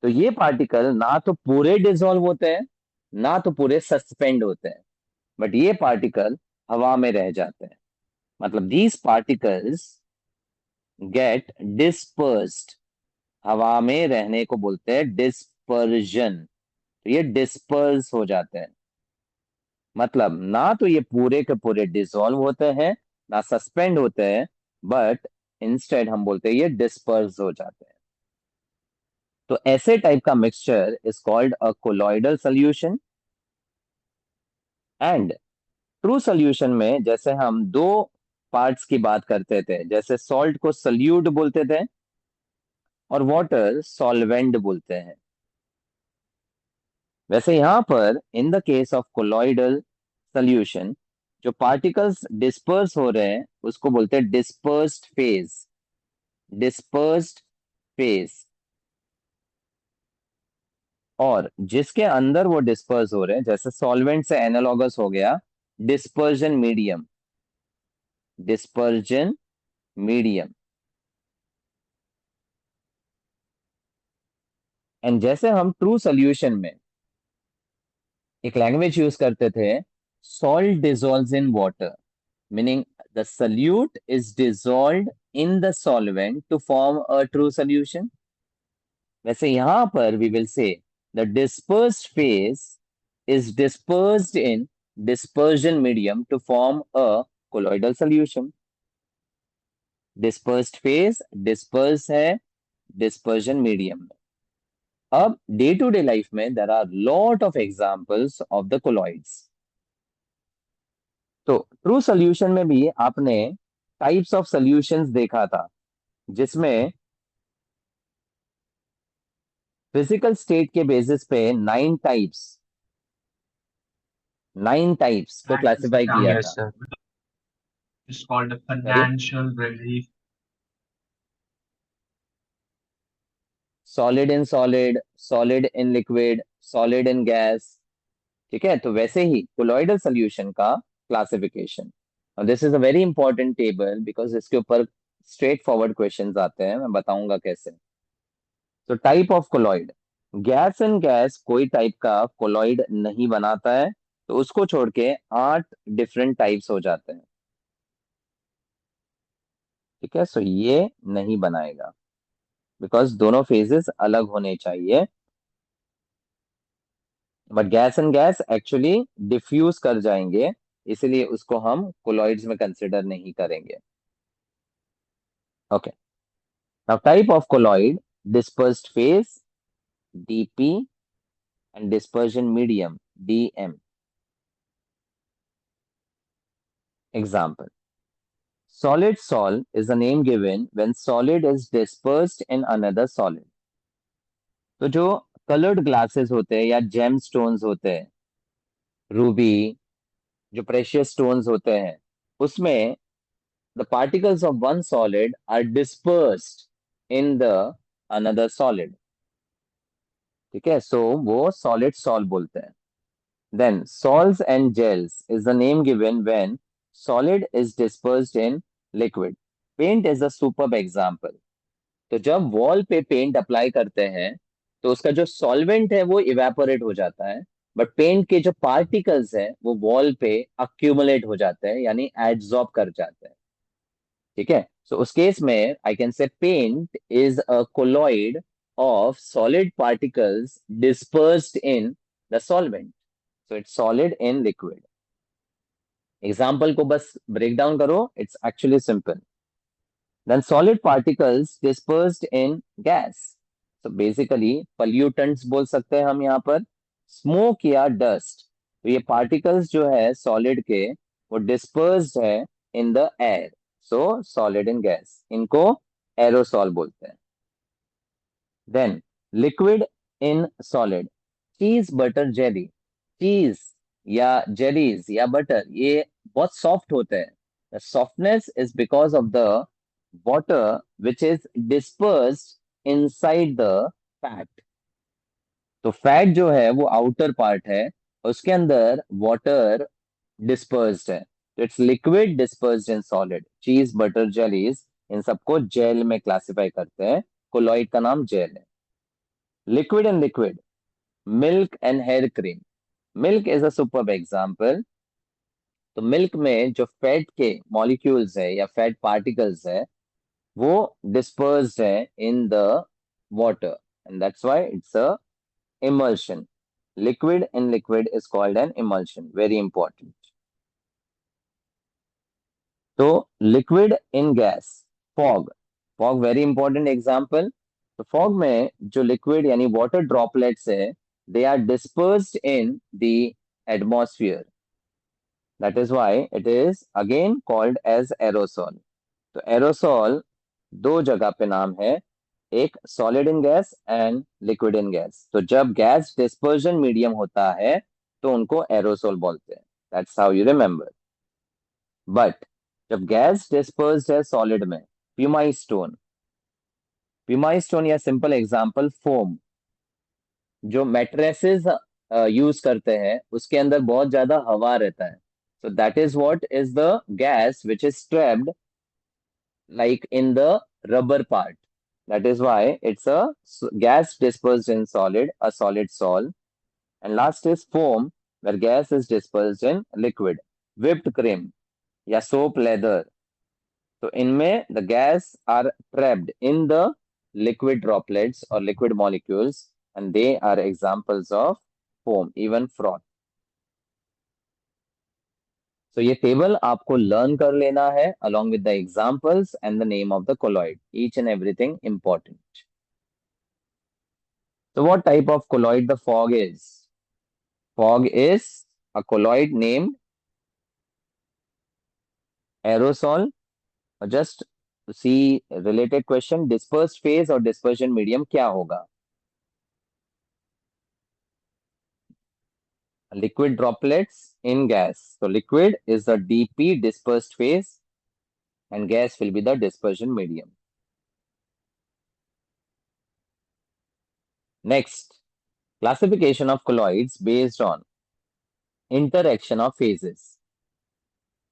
तो ये पार्टिकल ना तो पूरे डिसॉल्व होते हैं ना तो पूरे सस्पेंड होते हैं, बट ये पार्टिकल हवा में रह जाते हैं. मतलब दीज पार्टिकल्स गेट डिस्पर्स्ड, हवा में रहने को बोलते हैं डिस्पर्जन. तो ये डिस्पर्स हो जाते हैं, मतलब ना तो ये पूरे के पूरे डिसॉल्व होते हैं ना सस्पेंड होते हैं, बट इंस्टेड हम बोलते हैं ये डिस्पर्स हो जाते हैं। तो ऐसे टाइप का mixture is called a colloidal solution. And true solution में जैसे हम दो पार्ट्स की बात करते थे, जैसे सॉल्ट को सल्यूट बोलते थे और वाटर सॉल्वेंट बोलते हैं, वैसे यहां पर in the case of colloidal solution जो पार्टिकल्स डिस्पर्स हो रहे हैं उसको बोलते हैं डिस्पर्स्ड फेज। Dispersed phase. और जिसके अंदर वो डिस्पर्स हो रहे हैं, जैसे सॉल्वेंट से एनालॉगस हो गया dispersion medium. Dispersion medium. And जैसे हम ट्रू सोल्यूशन में एक लैंग्वेज यूज करते थे, salt dissolves in water, meaning the solute is dissolved in the solvent to form a true solution. वैसे यहां पर we will say the dispersed phase is dispersed in dispersion medium to form a colloidal solution. Dispersed phase disperse है dispersion medium में। अब day to day life में there are lot of examples of the colloids. तो true solution में भी आपने types of solutions देखा था, जिसमें फिजिकल स्टेट के बेसिस पे 9 टाइप्स को क्लासिफाई किया Yes, था। sir. It's called a sorry, financial relief. Solid in solid, solid in liquid, solid in gas. ठीक है, तो वैसे ही कोलॉइडल सॉल्यूशन का क्लासिफिकेशन। और this is a very important table because इसके ऊपर स्ट्रेट फॉरवर्ड क्वेश्चंस आते हैं, मैं बताऊंगा कैसे। तो type of colloid, gas and gas कोई टाइप का कोलॉइड नहीं बनाता है, तो उसको छोड़ के 8 डिफरेंट टाइप्स हो जाते हैं। ठीक है, सो ये नहीं बनाएगा बिकॉज दोनों फेजेस अलग होने चाहिए। But gas and gas actually diffuse कर जाएंगे, इसलिए उसको हम कोलॉइड्स में कंसिडर नहीं करेंगे। Okay, now type of colloid, dispersed phase DP and dispersion medium DM. Example, solid sol is a name given when solid is dispersed in another solid. तो जो कलर्ड ग्लासेस होते हैं या जेम स्टोन्स होते हैं, Ruby, जो precious stones होते हैं, उसमें the particles of one solid are dispersed in the another solid. ठीक है, सो वो सॉलिड सॉल बोलते हैं। Then salts and gels is the name given when solid is dispersed in liquid. Paint is a superb example. तो जब wall पे paint apply करते हैं तो उसका जो सॉल्वेंट है वो इवेपोरेट हो जाता है, बट पेंट के जो पार्टिकल्स हैं वो वॉल पे अक्यूमुलेट हो जाते हैं, यानी एड्सॉर्ब कर जाते हैं। ठीक है, सो उस केस में I can say paint is a colloid of solid particles dispersed in the solvent, so it's solid in liquid. Example को बस ब्रेक डाउन करो, it's actually simple. Then solid particles dispersed in gas. So basically pollutants बोल सकते हैं हम यहाँ पर, smoke या डस्ट। तो ये पार्टिकल्स जो है सॉलिड के वो डिस्पर्स्ड है in the air, so solid in gas, इनको एरोसॉल बोलते हैं। Then liquid in solid, cheese butter jelly. Cheese या जेलीज या बटर ये बहुत सॉफ्ट होते हैं। The softness is because of the water which is dispersed inside the fat. तो फैट जो है वो आउटर पार्ट है, उसके अंदर वाटर डिस्पर्स्ड है, तो it's liquid dispersed in solid. Cheese butter jellies इन सबको जेल में क्लासिफाई करते हैं, कोलॉइड का नाम जेल है। Liquid and liquid, milk and hair cream. Milk is a superb example. तो मिल्क में जो फैट के मॉलिक्यूल्स है या फैट पार्टिकल्स है वो dispersed है in the water, and that's why it's a emulsion. Liquid in liquid is called an emulsion, very important. तो liquid in gas, fog, fog very important example. तो fog में जो liquid यानी water droplets है, they are dispersed in the atmosphere, that is why it is again called as aerosol. तो aerosol दो जगह पे नाम है, एक solid in gas and liquid in gas. तो जब गैस डिस्पर्जन मीडियम होता है तो उनको एरोसॉल बोलते हैं, that's how you remember. But जब गैस डिस्पर्स्ड है सॉलिड में, प्यूमाइस्टोन, प्यूमाइस्टोन या सिंपल एग्जांपल फोम, जो मैट्रेसेस यूज करते हैं उसके अंदर बहुत ज्यादा हवा रहता है, so that is what is the gas which is trapped like in the rubber part, that is why it's a gas dispersed in solid, a solid sol. And last is foam, where gas is dispersed in liquid, whipped cream या soap leather, तो इनमें the gas are trapped in the liquid droplets or liquid molecules, and they are examples of foam, even froth. तो ये table आपको learn कर लेना है along with the examples and the name of the colloid, each and everything important. So what type of colloid the fog is? Fog is a colloid named aerosol. Or just to see related question, dispersed phase और dispersion medium क्या होगा? Liquid droplets in gas. So liquid is the dp, dispersed phase, and gas will be the dispersion medium. Next, classification of colloids based on interaction of phases.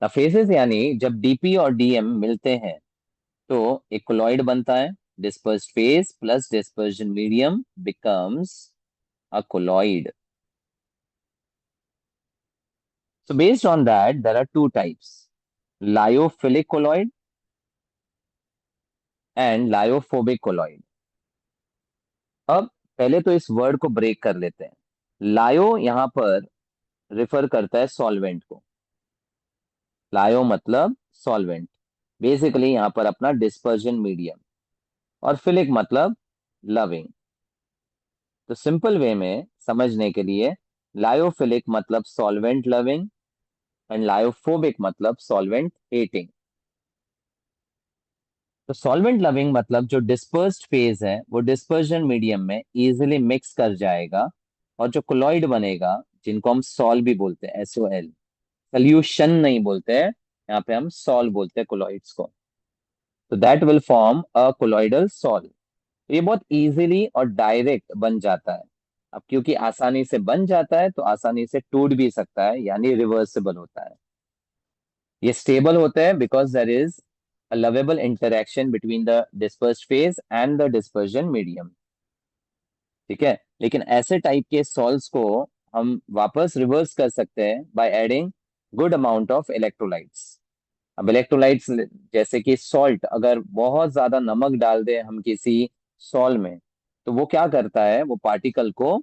The phases यानी जब dp और dm मिलते हैं तो एक colloid बनता है, dispersed phase plus dispersion medium becomes a colloid. So based on that, there are two types, lyophilic colloid and lyophobic colloid. अब पहले तो इस वर्ड को ब्रेक कर लेते हैं। लायो यहां पर रिफर करता है सॉल्वेंट को, लायो मतलब सॉल्वेंट, बेसिकली यहां पर अपना डिस्पर्जन मीडियम, और फिलिक मतलब लविंग। तो सिंपल वे में समझने के लिए, लायोफिलिक मतलब सॉल्वेंट लविंग एंड लायोफोबिक मतलब सॉल्वेंट हेटिंग। तो सॉल्वेंट लविंग मतलब जो डिस्पर्स्ड फेज है वो डिस्पर्जन मीडियम में इजीली मिक्स कर जाएगा, और जो कोलॉइड बनेगा, जिनको हम सॉल भी बोलते हैं, SOL, सोल्यूशन नहीं बोलते हैं, यहाँ पे हम सॉल बोलते हैं कोलॉइड्स को। तो that will form a colloidal sol. ये बहुत इजीली और डायरेक्ट बन जाता है। अब क्योंकि आसानी से बन जाता है तो आसानी से टूट भी सकता है, यानी रिवर्सिबल होता है। ये स्टेबल होता है because there is a lovable interaction between the dispersed phase and the dispersion medium, ठीक है। लेकिन ऐसे टाइप के सॉल्ट्स को हम वापस रिवर्स कर सकते हैं by adding good amount of electrolytes. अब इलेक्ट्रोलाइट्स जैसे कि सॉल्ट, अगर बहुत ज्यादा नमक डाल दें हम किसी सॉल में, तो वो क्या करता है, वो पार्टिकल को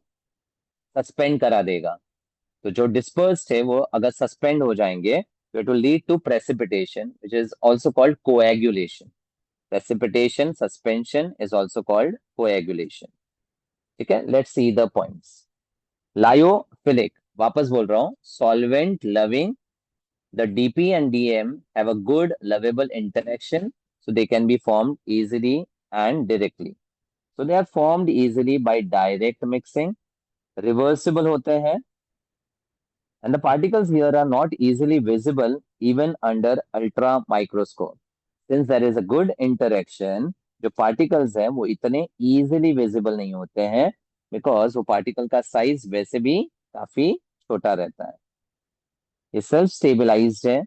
सस्पेंड करा देगा। तो जो डिस्पर्स्ड है वो अगर सस्पेंड हो जाएंगे तो it will lead to precipitation, which is also called coagulation. Precipitation, suspension is also called coagulation, ठीक है। Let's see the points. Lyophilic, वापस बोल रहा हूं, solvent loving, the dp and dm have a good lovable interaction, so they can be formed easily and directly. So they are formed easily by direct mixing, reversible होते हैं, and the particles here are not easily visible even under ultra microscope. Since there is a good interaction, जो particles हैं वो इतने easily visible नहीं होते हैं, because वो particle का size वैसे भी काफी छोटा रहता है। ये self stabilized है।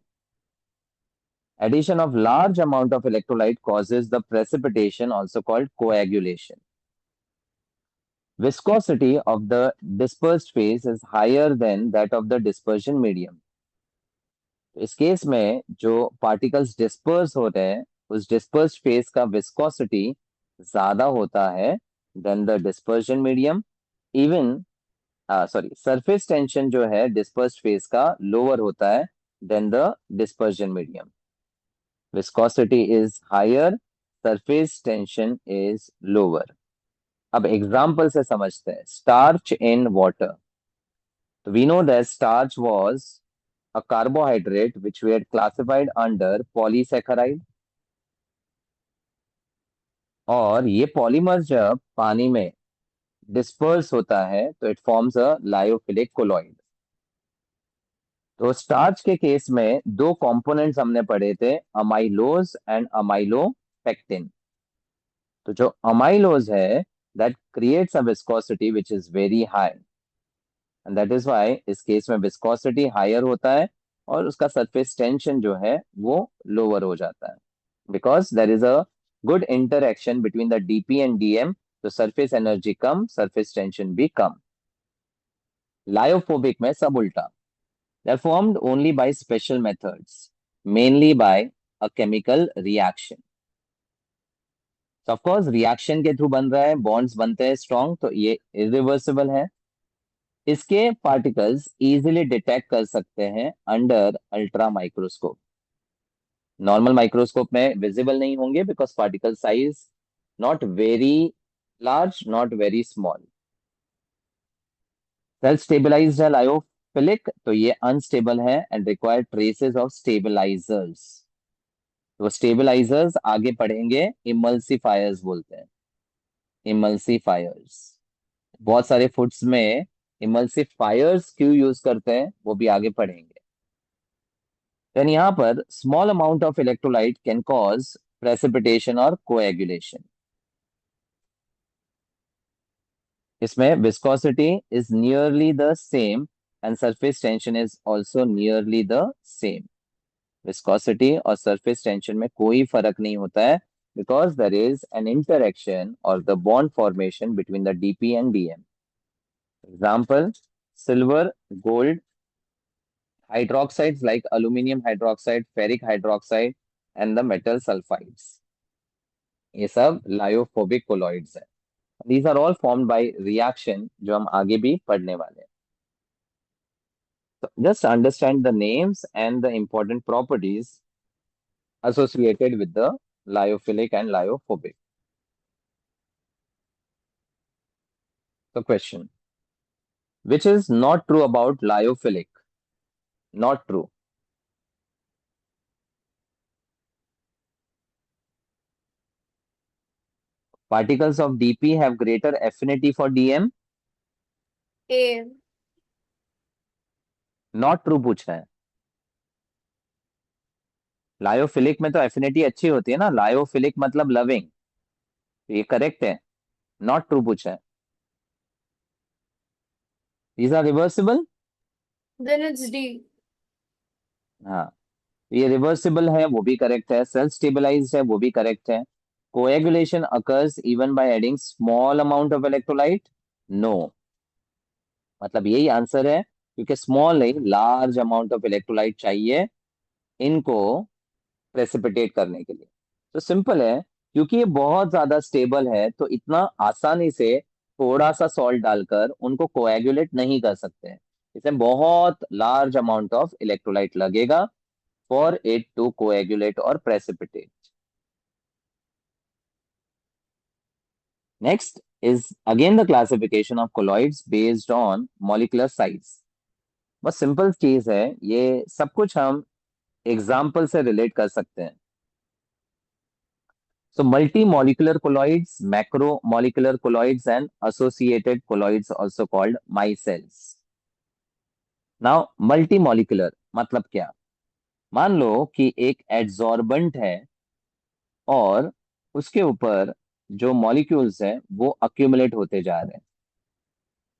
Addition of large amount of electrolyte causes the precipitation, also called coagulation. Viscosity of the dispersed phase is higher than that of the dispersion medium. इस केस में जो particles disperse हो रहे हैं, उस dispersed phase का viscosity ज्यादा होता है than the dispersion medium. Even surface tension जो है dispersed phase का lower होता है than the dispersion medium. Viscosity is higher surface tension is lower. अब एग्जाम्पल से समझते हैं. Starch in water. So we know that starch was a carbohydrate which we had classified under polysaccharide. और ये polymer जब पानी में डिस्पर्स होता है तो it forms a lyophilic colloid. तो स्टार्च के केस में दो कंपोनेंट्स हमने पढ़े थे, अमाइलोज एंड अमाइलोपेक्टिन. तो जो अमाइलोज है that creates a viscosity which is very high, and that is why इस केस में विस्कोसिटी हायर होता है और उसका सरफेस टेंशन जो है वो लोअर हो जाता है, because there is a good interaction between the DP and DM. तो सरफेस एनर्जी कम, सरफेस टेंशन भी कम. लायोफोबिक में सब उल्टा. They are formed only by special methods, mainly by a chemical reaction. So of course reaction के through बन रहा है, bonds बनते हैं strong, तो ये irreversible है. इसके particles easily detect कर सकते हैं under ultra microscope. Normal microscope में visible नहीं होंगे because particle size not very large, not very small. Self stabilized है लायोफिलिक, तो ये अनस्टेबल है and require traces of stabilisers. तो स्टेबलाइजर्स आगे पढ़ेंगे, इमल्सिफायर्स बोलते हैं. इमल्सिफायर्स बहुत सारे फूड्स में इमल्सिफायर्स क्यों यूज करते हैं वो भी आगे पढ़ेंगे. देन यहाँ पर small amount of electrolyte can cause precipitation और कोएगुलेशन. इसमें viscosity is nearly the same and surface tension is also nearly the same. Viscosity और surface tension में कोई फर्क नहीं होता है because there is an interaction or the bond formation between the dp and dm. Example, silver, gold, hydroxides like aluminum hydroxide, ferric hydroxide and the metal sulfides. ये सब lyophobic colloids है. These are all formed by reaction जो हम आगे भी पढ़ने वाले हैं. So just understand the names and the important properties associated with the lyophilic and lyophobic. So question, which is not true about lyophilic? Not true. Particles of dp have greater affinity for dm. A. Not true पूछ रहे हैं. Lyophilic में तो affinity अच्छी होती है ना, lyophilic मतलब लविंग. ये करेक्ट है. नॉट ट्रू पूछा है. These are reversible. Then it's D. हाँ, ये रिवर्सिबल है वो भी करेक्ट है. सेल्फ स्टेबलाइज्ड है वो भी करेक्ट है. Coagulation occurs even by adding small amount of electrolyte. No, मतलब यही आंसर है क्योंकि स्मॉल नहीं लार्ज अमाउंट ऑफ इलेक्ट्रोलाइट चाहिए इनको प्रेसिपिटेट करने के लिए. तो सिंपल है, क्योंकि ये बहुत ज्यादा स्टेबल है तो इतना आसानी से थोड़ा सा सॉल्ट डालकर उनको कोएगुलेट नहीं कर सकते हैं. इसमें बहुत लार्ज अमाउंट ऑफ इलेक्ट्रोलाइट लगेगा for it to coagulate or precipitate. Next is again the classification of colloids based on molecular size. बस सिंपल चीज है, ये सब कुछ हम एग्जाम्पल से रिलेट कर सकते हैं. So multimolecular colloids, macromolecular colloids and associated colloids also called micelles. Now multimolecular मतलब क्या? मान लो कि एक एड्सॉर्बेंट है और उसके ऊपर जो मॉलिक्यूल्स हैं वो अक्यूमुलेट होते जा रहे हैं.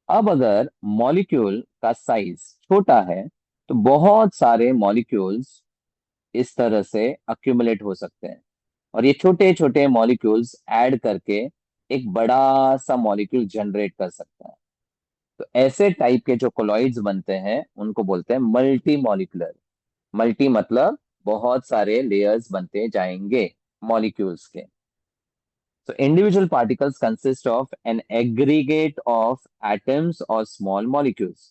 अब अगर मॉलिक्यूल का साइज छोटा है तो बहुत सारे मॉलिक्यूल्स इस तरह से अक्यूमुलेट हो सकते हैं और ये छोटे छोटे मॉलिक्यूल्स ऐड करके एक बड़ा सा मॉलिक्यूल जनरेट कर सकता है. तो ऐसे टाइप के जो कोलॉइड्स बनते हैं उनको बोलते हैं मल्टी मॉलिकुलर. मल्टी मतलब बहुत सारे लेयर्स बनते जाएंगे मॉलिक्यूल्स के. So individual particles consist of an aggregate of atoms or small molecules.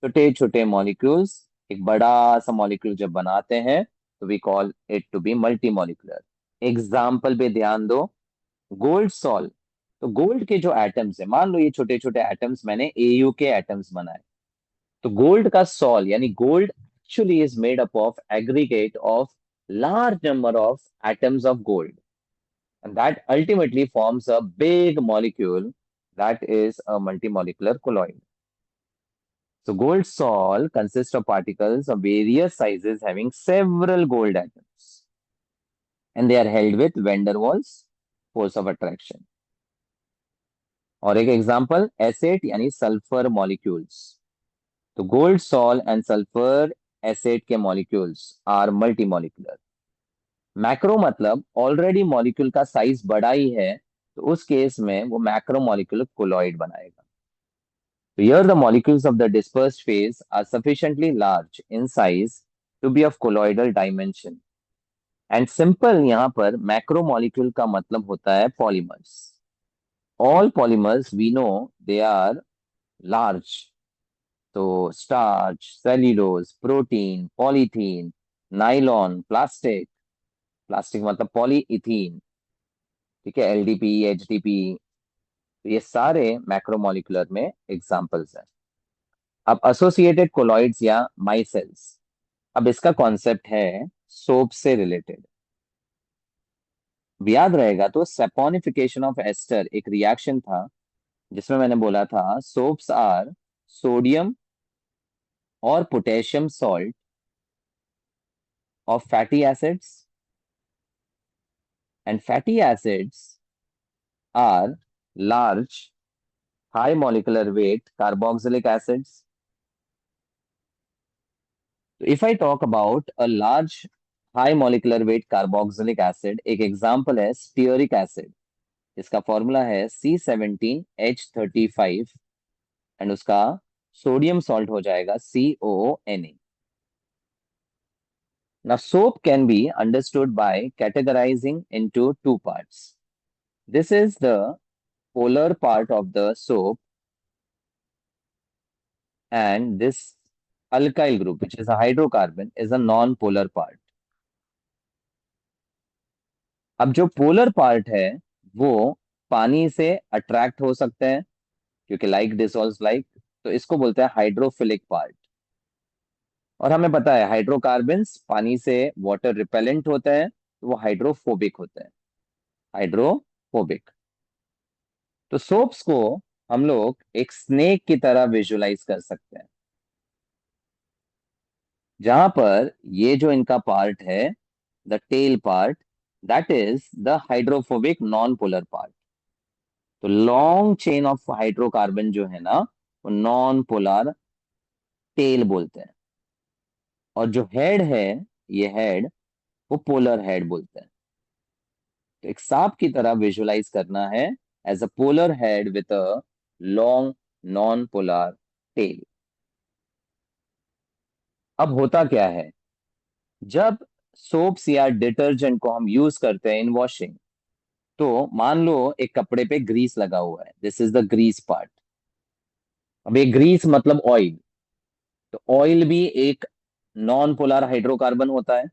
छोटे छोटे molecules एक बड़ा सा molecule जब बनाते हैं तो we call it to be multimolecular. Example पे ध्यान दो, गोल्ड सॉल्ट। तो गोल्ड के जो एटम्स है, मान लो ये छोटे छोटे एटम्स मैंने एयू के एटम्स बनाए, तो गोल्ड का सॉल यानी gold actually is made up of aggregate of large number of atoms of gold, and that ultimately forms a big molecule that is a multimolecular colloid. So gold sol consists of particles of various sizes having several gold atoms, and they are held with van der Waals force of attraction. और एक example एसेट यानी sulphur molecules. तो gold sol and sulphur एसेट के molecules are multi molecular. Macro मतलब already molecule का size बड़ा ही है, तो उस केस में वो मैक्रो मॉलिक्यूलर कोलॉइड बनाएगा। So here the molecules of the dispersed phase are sufficiently large in size to be of colloidal dimension. And simple यहाँ पर macromolecule का मतलब होता है polymers. All polymers we know they are large. So starch, cellulose, protein, polythene, nylon, plastic, plastic मतलब polyethylene, ठीक है, LDP, HDP, तो ये सारे मैक्रोमोलिकुलर में एग्जांपल्स हैं। अब एसोसिएटेड कोलॉइड्स या माइसेल्स, अब इसका कॉन्सेप्ट है सोप से रिलेटेड। याद रहेगा तो सेपोनिफिकेशन ऑफ एस्टर एक रिएक्शन था जिसमें मैंने बोला था सोप्स आर सोडियम और potassium salt of fatty acids, and fatty acids are large high molecular weight carboxylic acids. So if I talk about a large high molecular weight carboxylic acid, एक example है stearic acid, इसका formula है C17H35 and उसका sodium salt हो जाएगा CONA। Now soap can be understood by categorizing into two parts. This is the polar part of the soap and this alkyl group which is a hydrocarbon is a non-polar part. अब जो polar part है वो पानी से attract हो सकते हैं क्योंकि लाइक डिसॉल्व्स लाइक, तो इसको बोलते हैं हाइड्रोफिलिक पार्ट। और हमें पता है हाइड्रोकार्बन्स पानी से वाटर रिपेलेंट होते हैं, तो वो हाइड्रोफोबिक होते हैं, हाइड्रोफोबिक। तो सोप्स को हम लोग एक स्नेक की तरह विजुलाइज कर सकते हैं, जहां पर ये जो इनका पार्ट है the tail part, that is the hydrophobic non polar part. तो लॉन्ग चेन ऑफ हाइड्रोकार्बन जो है ना वो नॉन पोलर टेल बोलते हैं, और जो हेड है ये हेड वो पोलर हेड बोलते हैं। तो एक सांप की तरह विजुलाइज करना है as a polar head with a long non polar tail. अब होता क्या है, जब सोप्स या डिटर्जेंट को हम यूज करते हैं इन वॉशिंग, तो मान लो एक कपड़े पे ग्रीस लगा हुआ है, this is the grease part. अब ये ग्रीस मतलब ऑयल, तो ऑयल भी एक नॉन पोलर हाइड्रोकार्बन होता है।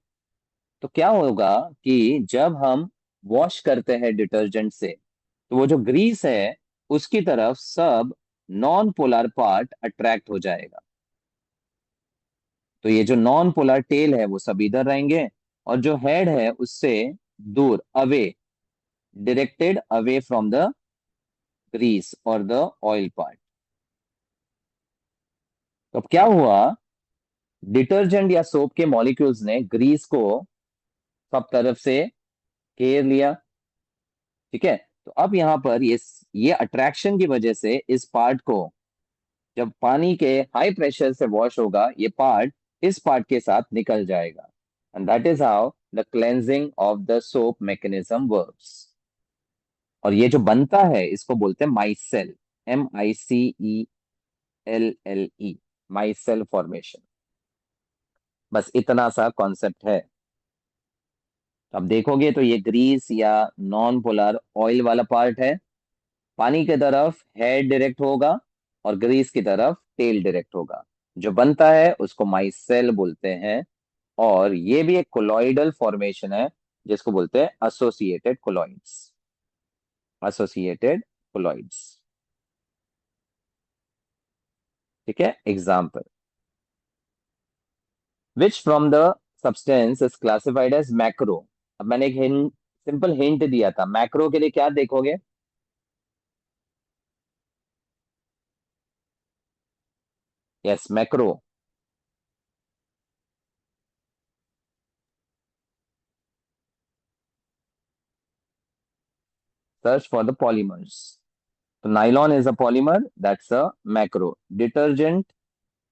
तो क्या होगा कि जब हम वॉश करते हैं डिटर्जेंट से, तो वो जो ग्रीस है उसकी तरफ सब नॉन पोलर पार्ट अट्रैक्ट हो जाएगा। तो ये जो नॉन पोलर टेल है वो सब इधर रहेंगे, और जो हेड है उससे दूर, away, directed away from the grease और द ऑयल पार्ट। तो अब क्या हुआ, डिटर्जेंट या सोप के मॉलिक्यूल्स ने ग्रीस को सब तरफ से घेर लिया, ठीक है। तो अब यहाँ पर ये अट्रैक्शन की वजह से इस पार्ट को जब पानी के हाई प्रेशर से वॉश होगा, ये पार्ट इस पार्ट के साथ निकल जाएगा, and that is how the cleansing of the soap mechanism works. और ये जो बनता है इसको बोलते हैं माइसेल, MICELLE, माइसेल फॉर्मेशन। बस इतना सा कॉन्सेप्ट है। अब देखोगे तो ये ग्रीस या नॉन पोलर ऑयल वाला पार्ट है, पानी की तरफ हेड डायरेक्ट होगा और ग्रीस की तरफ टेल डायरेक्ट होगा, जो बनता है उसको माइसेल बोलते हैं। और ये भी एक कोलॉइडल फॉर्मेशन है जिसको बोलते हैं एसोसिएटेड कोलॉइड्स। एसोसिएटेड कोलॉइड्स, ठीक है। Example, which from the substance is classified as macro. अब मैंने एक हिंट, सिंपल हिंट दिया था, मैक्रो के लिए क्या देखोगे? Yes, macro. Search for the polymers. तो nylon is a polymer, that's a macro. Detergent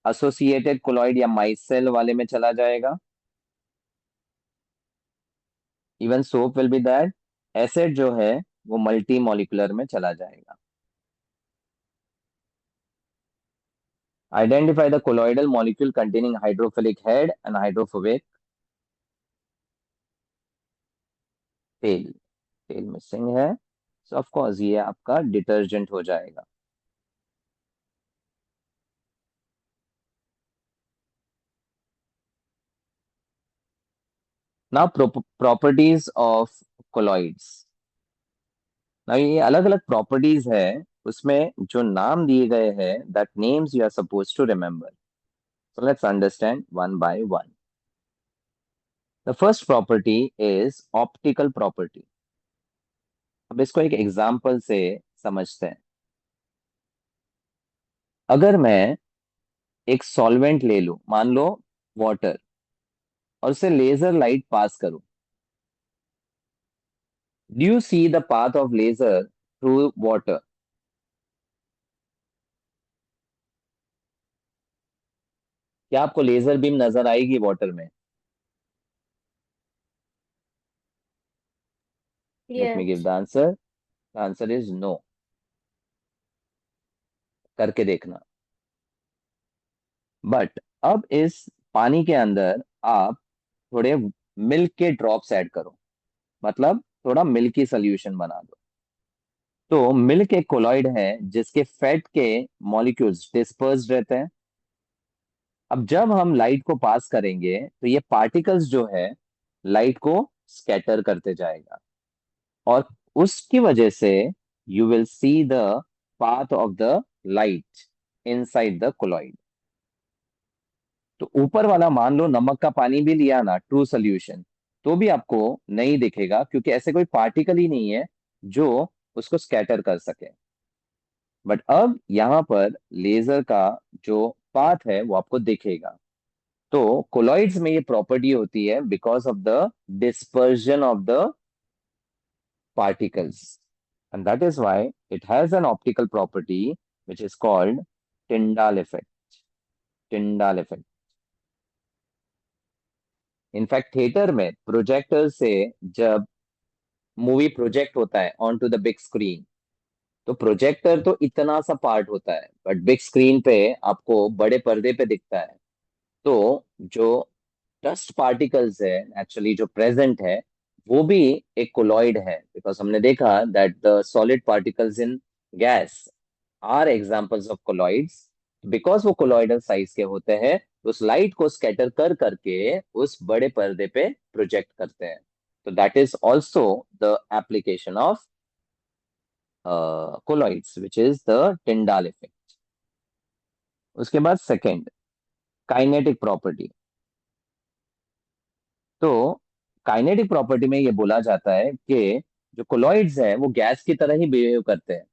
associated colloid या माइसेल वाले में चला जाएगा। Even soap will be that. Acid जो है वो मल्टी मॉलिकुलर में चला जाएगा। Identify the colloidal molecule containing hydrophilic head and hydrophobic tail. Tail missing है, सो ऑफ कोर्स ये आपका डिटर्जेंट हो जाएगा। Now properties of colloids. Now ये अलग अलग प्रॉपर्टीज है, उसमें जो नाम दिए गए हैं, that names you are suppose to remember. So let's understand one by one. The first property is optical property. अब इसको एक एग्जांपल से समझते हैं। अगर मैं एक सॉल्वेंट ले लूं, मान लो वाटर, और उसे लेजर लाइट पास करूं, do you see the path of laser through water? क्या आपको लेजर बीम नजर आएगी वाटर में? Let me give Yes. The answer. The answer is no. करके देखना। बट अब इस पानी के अंदर आप थोड़े मिल्क के ड्रॉप्स ऐड करो, मतलब थोड़ा मिल्की सोल्यूशन बना दो। तो मिल्क एक कोलॉइड है जिसके फैट के मॉलिक्यूल्स डिस्पर्स्ड रहते हैं। अब जब हम लाइट को पास करेंगे तो ये पार्टिकल्स जो है लाइट को स्कैटर करते जाएगा, और उसकी वजह से you will see the path of the light inside the colloid. तो ऊपर वाला मान लो नमक का पानी भी लिया ना, ट्रू सोल्यूशन, तो भी आपको नहीं दिखेगा, क्योंकि ऐसे कोई पार्टिकल ही नहीं है जो उसको स्कैटर कर सके। बट अब यहाँ पर लेजर का जो पाथ है वो आपको दिखेगा। तो कोलॉइड्स में ये प्रॉपर्टी होती है because of the dispersion of the particles, and that is why it has an optical property which is called Tyndall effect. Tyndall effect. In fact theatre में प्रोजेक्टर से जब मूवी प्रोजेक्ट होता है on to the big screen, तो projector तो इतना सा part होता है, बट बिग स्क्रीन पे आपको बड़े पर्दे पे दिखता है। तो जो डस्ट पार्टिकल्स है एक्चुअली जो प्रेजेंट है, वो भी एक कोलॉइड है, बिकॉज हमने देखा that the solid particles in gas are examples of colloids. Because वो कोलॉइडल साइज के होते हैं, उस लाइट को स्कैटर कर करके उस बड़े पर्दे पे प्रोजेक्ट करते हैं। तो that is also the application of colloids which is the Tyndall effect. उसके बाद सेकेंड, काइनेटिक प्रॉपर्टी। तो काइनेटिक प्रॉपर्टी में ये बोला जाता है कि जो कोलॉइड्स है वो गैस की तरह ही बिहेव करते हैं।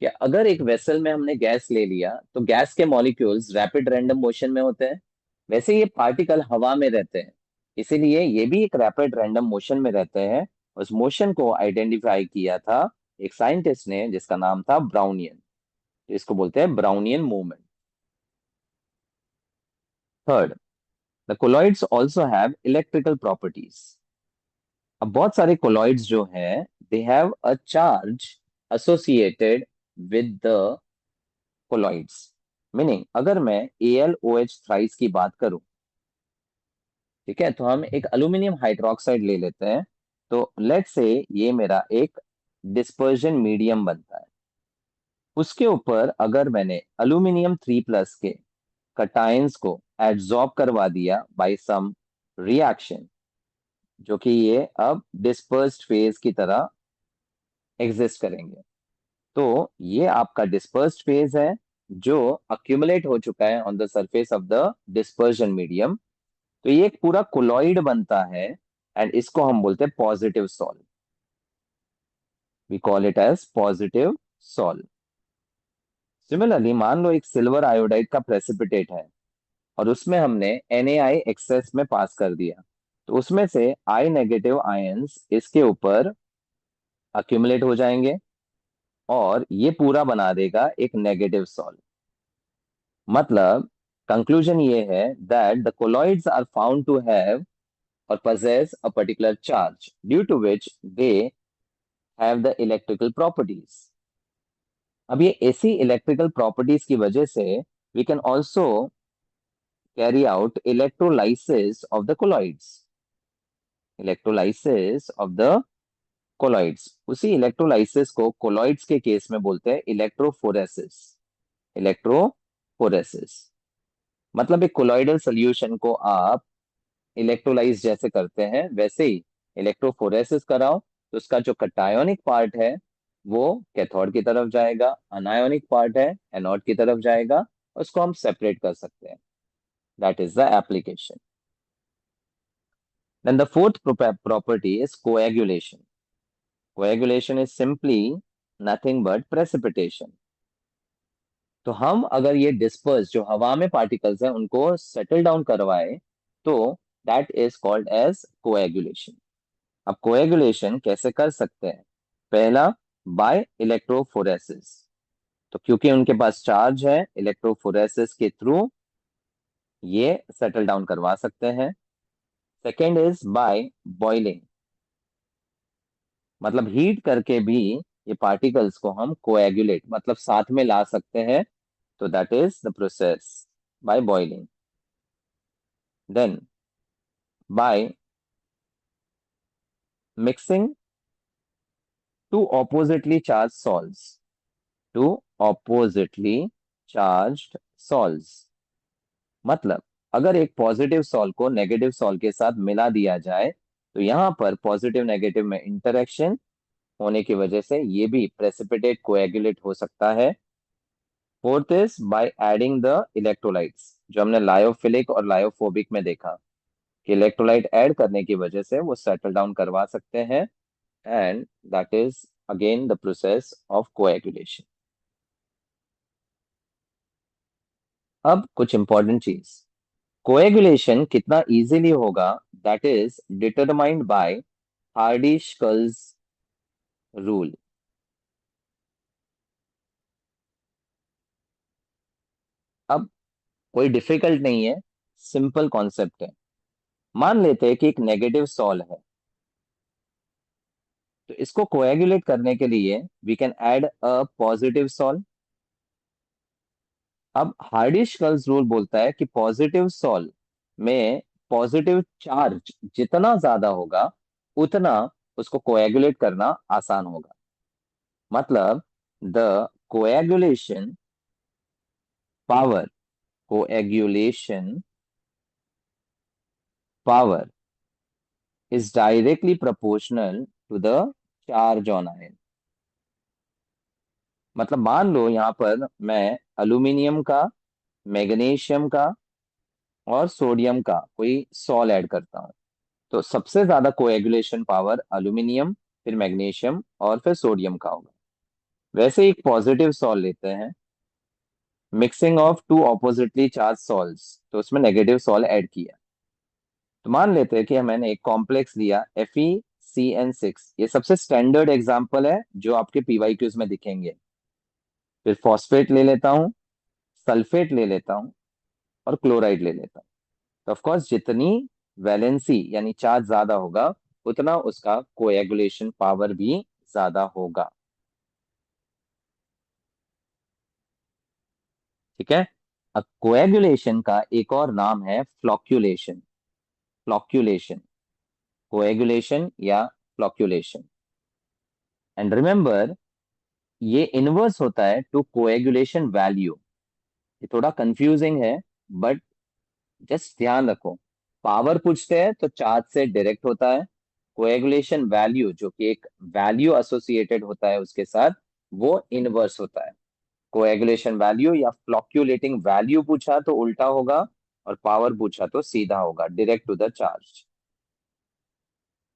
कि अगर एक वेसल में हमने गैस ले लिया तो गैस के मॉलिक्यूल्स रैपिड रैंडम मोशन में होते हैं, वैसे ये पार्टिकल हवा में रहते हैं, इसीलिए ये भी एक रैपिड रैंडम मोशन में रहते हैं। उस मोशन को आइडेंटिफाई किया था एक साइंटिस्ट ने जिसका नाम था ब्राउनियन। तो इसको बोलते हैं Brownian movement. Third, the colloids also have electrical properties. अब बहुत सारे कोलॉइड्स जो हैं they have a charge associated with the colloids. Meaning अगर मैं AlOH थ्राइस की बात करूं, ठीक है, तो हम एक अल्यूमिनियम हाइड्रोक्साइड ले लेते हैं। तो लेट्स से ये मेरा एक डिस्पर्जन मीडियम बनता है। उसके ऊपर अगर मैंने अल्यूमिनियम 3+ के कटायंस को एड्सॉर्ब करवा दिया बाय सम रिएक्शन, जो कि ये अब डिस्पर्स्ड फेज की तरह एग्जिस्ट करेंगे। तो ये आपका डिस्पर्स्ड फेज है जो अक्यूमुलेट हो चुका है on the surface of the dispersion medium. तो ये एक पूरा कोलॉइड बनता है एंड इसको हम बोलते हैं positive sol. We call it as positive sol. Similarly मान लो एक सिल्वर आयोडाइड का प्रेसिपिटेट है और उसमें हमने NaI एक्सेस में पास कर दिया, तो उसमें से I नेगेटिव आयंस इसके ऊपर अक्यूमुलेट हो जाएंगे और ये पूरा बना देगा एक नेगेटिव सॉल। मतलब कंक्लूजन ये है that the colloids are found to have or possess a particular charge due to which they have the electrical properties. अब ये ऐसी इलेक्ट्रिकल प्रॉपर्टीज की वजह से we can also carry out electrolysis of the colloids. Electrolysis of the colloids. उसी electrolysis को colloids के case में बोलते हैं इलेक्ट्रोफोरेसिस। इलेक्ट्रोफोरेसिस मतलब एक कोलॉइडल सोल्यूशन को आप इलेक्ट्रोलाइज जैसे करते हैं वैसे ही इलेक्ट्रोफोरेसिस कराओ, तो उसका जो कटायोनिक पार्ट है वो कैथोड की तरफ जाएगा, अनायोनिक पार्ट है एनोड की तरफ जाएगा। उसको हम सेपरेट कर सकते हैं। That is the application. Then the fourth property is coagulation. Coagulation is simply nothing but precipitation. तो हम अगर ये डिस्पर्स जो हवा में पार्टिकल्स हैं उनको सेटल डाउन करवाए तो that is called as coagulation. अब कोएगुलेशन कैसे कर सकते हैं? पहला, बाय इलेक्ट्रोफोरेसिस। तो क्योंकि उनके पास चार्ज है, इलेक्ट्रोफोरेसिस के थ्रू ये सेटल डाउन करवा सकते हैं। सेकेंड इज बाय बॉइलिंग, मतलब हीट करके भी ये पार्टिकल्स को हम कोएगुलेट मतलब साथ में ला सकते हैं। तो that is the process by boiling. Then by mixing two oppositely charge salts. Two oppositely charged salts मतलब अगर एक पॉजिटिव सॉल्ट को नेगेटिव सॉल्ट के साथ मिला दिया जाए तो यहाँ पर पॉजिटिव नेगेटिव में इंटरेक्शन होने की वजह से ये भी प्रेसिपिटेट कोएगुलेट हो सकता है। Fourth is by adding the electrolytes, जो हमने लायोफिलिक और लायोफोबिक में देखा कि इलेक्ट्रोलाइट ऐड करने की वजह से वो सेटल डाउन करवा सकते हैं and that is again the process of coagulation. अब कुछ इंपॉर्टेंट चीज, कोएगुलेशन कितना इजीली होगा that is determined by Hardy Schulze rule. अब कोई डिफिकल्ट नहीं है, सिंपल कॉन्सेप्ट है। मान लेते हैं कि एक नेगेटिव सॉल है, तो इसको कोएगुलेट करने के लिए we can add a positive sol. अब हार्डी-शक्ल्स रूल बोलता है कि पॉजिटिव सॉल में पॉजिटिव चार्ज जितना ज्यादा होगा उतना उसको कोएगुलेट करना आसान होगा। मतलब the coagulation power, coagulation power is directly proportional to the charge on ion। मतलब मान लो यहाँ पर मैं एल्यूमिनियम का, मैग्नीशियम का और सोडियम का कोई सॉल ऐड करता हूँ, तो सबसे ज्यादा कोएगुलेशन पावर एल्यूमिनियम, फिर मैग्नीशियम और फिर सोडियम का होगा। वैसे एक पॉजिटिव सॉल लेते हैं, mixing of two oppositely charge salts, तो उसमें नेगेटिव सॉल ऐड किया। तो मान लेते हैं कि मैंने एक कॉम्प्लेक्स लिया FeCN6, ये सबसे स्टैंडर्ड एग्जांपल है जो आपके PYQs में दिखेंगे। फिर फॉस्फेट ले लेता हूँ, सल्फेट ले लेता हूँ और क्लोराइड ले लेता हूँ। तो ऑफ कोर्स जितनी वैलेंसी यानी चार्ज ज्यादा होगा उतना उसका कोएगुलेशन पावर भी ज्यादा होगा। ठीक है। अब कोएगुलेशन का एक और नाम है फ्लॉक्यूलेशन। फ्लॉक्यूलेशन, कोएगुलेशन या फ्लॉक्यूलेशन। एंड रिमेंबर ये इनवर्स होता है टू कोएगुलेशन वैल्यू। ये थोड़ा कंफ्यूजिंग है बट जस्ट ध्यान रखो पावर पूछते हैं तो चार्ज से डायरेक्ट होता है। कोएगुलेशन वैल्यू, जो कि एक वैल्यू एसोसिएटेड होता है उसके साथ, वो इनवर्स होता है। कोएगुलेशन वैल्यू या फ्लॉक्यूलेटिंग वैल्यू पूछा तो उल्टा होगा, और पावर पूछा तो सीधा होगा, डायरेक्ट टू द चार्ज।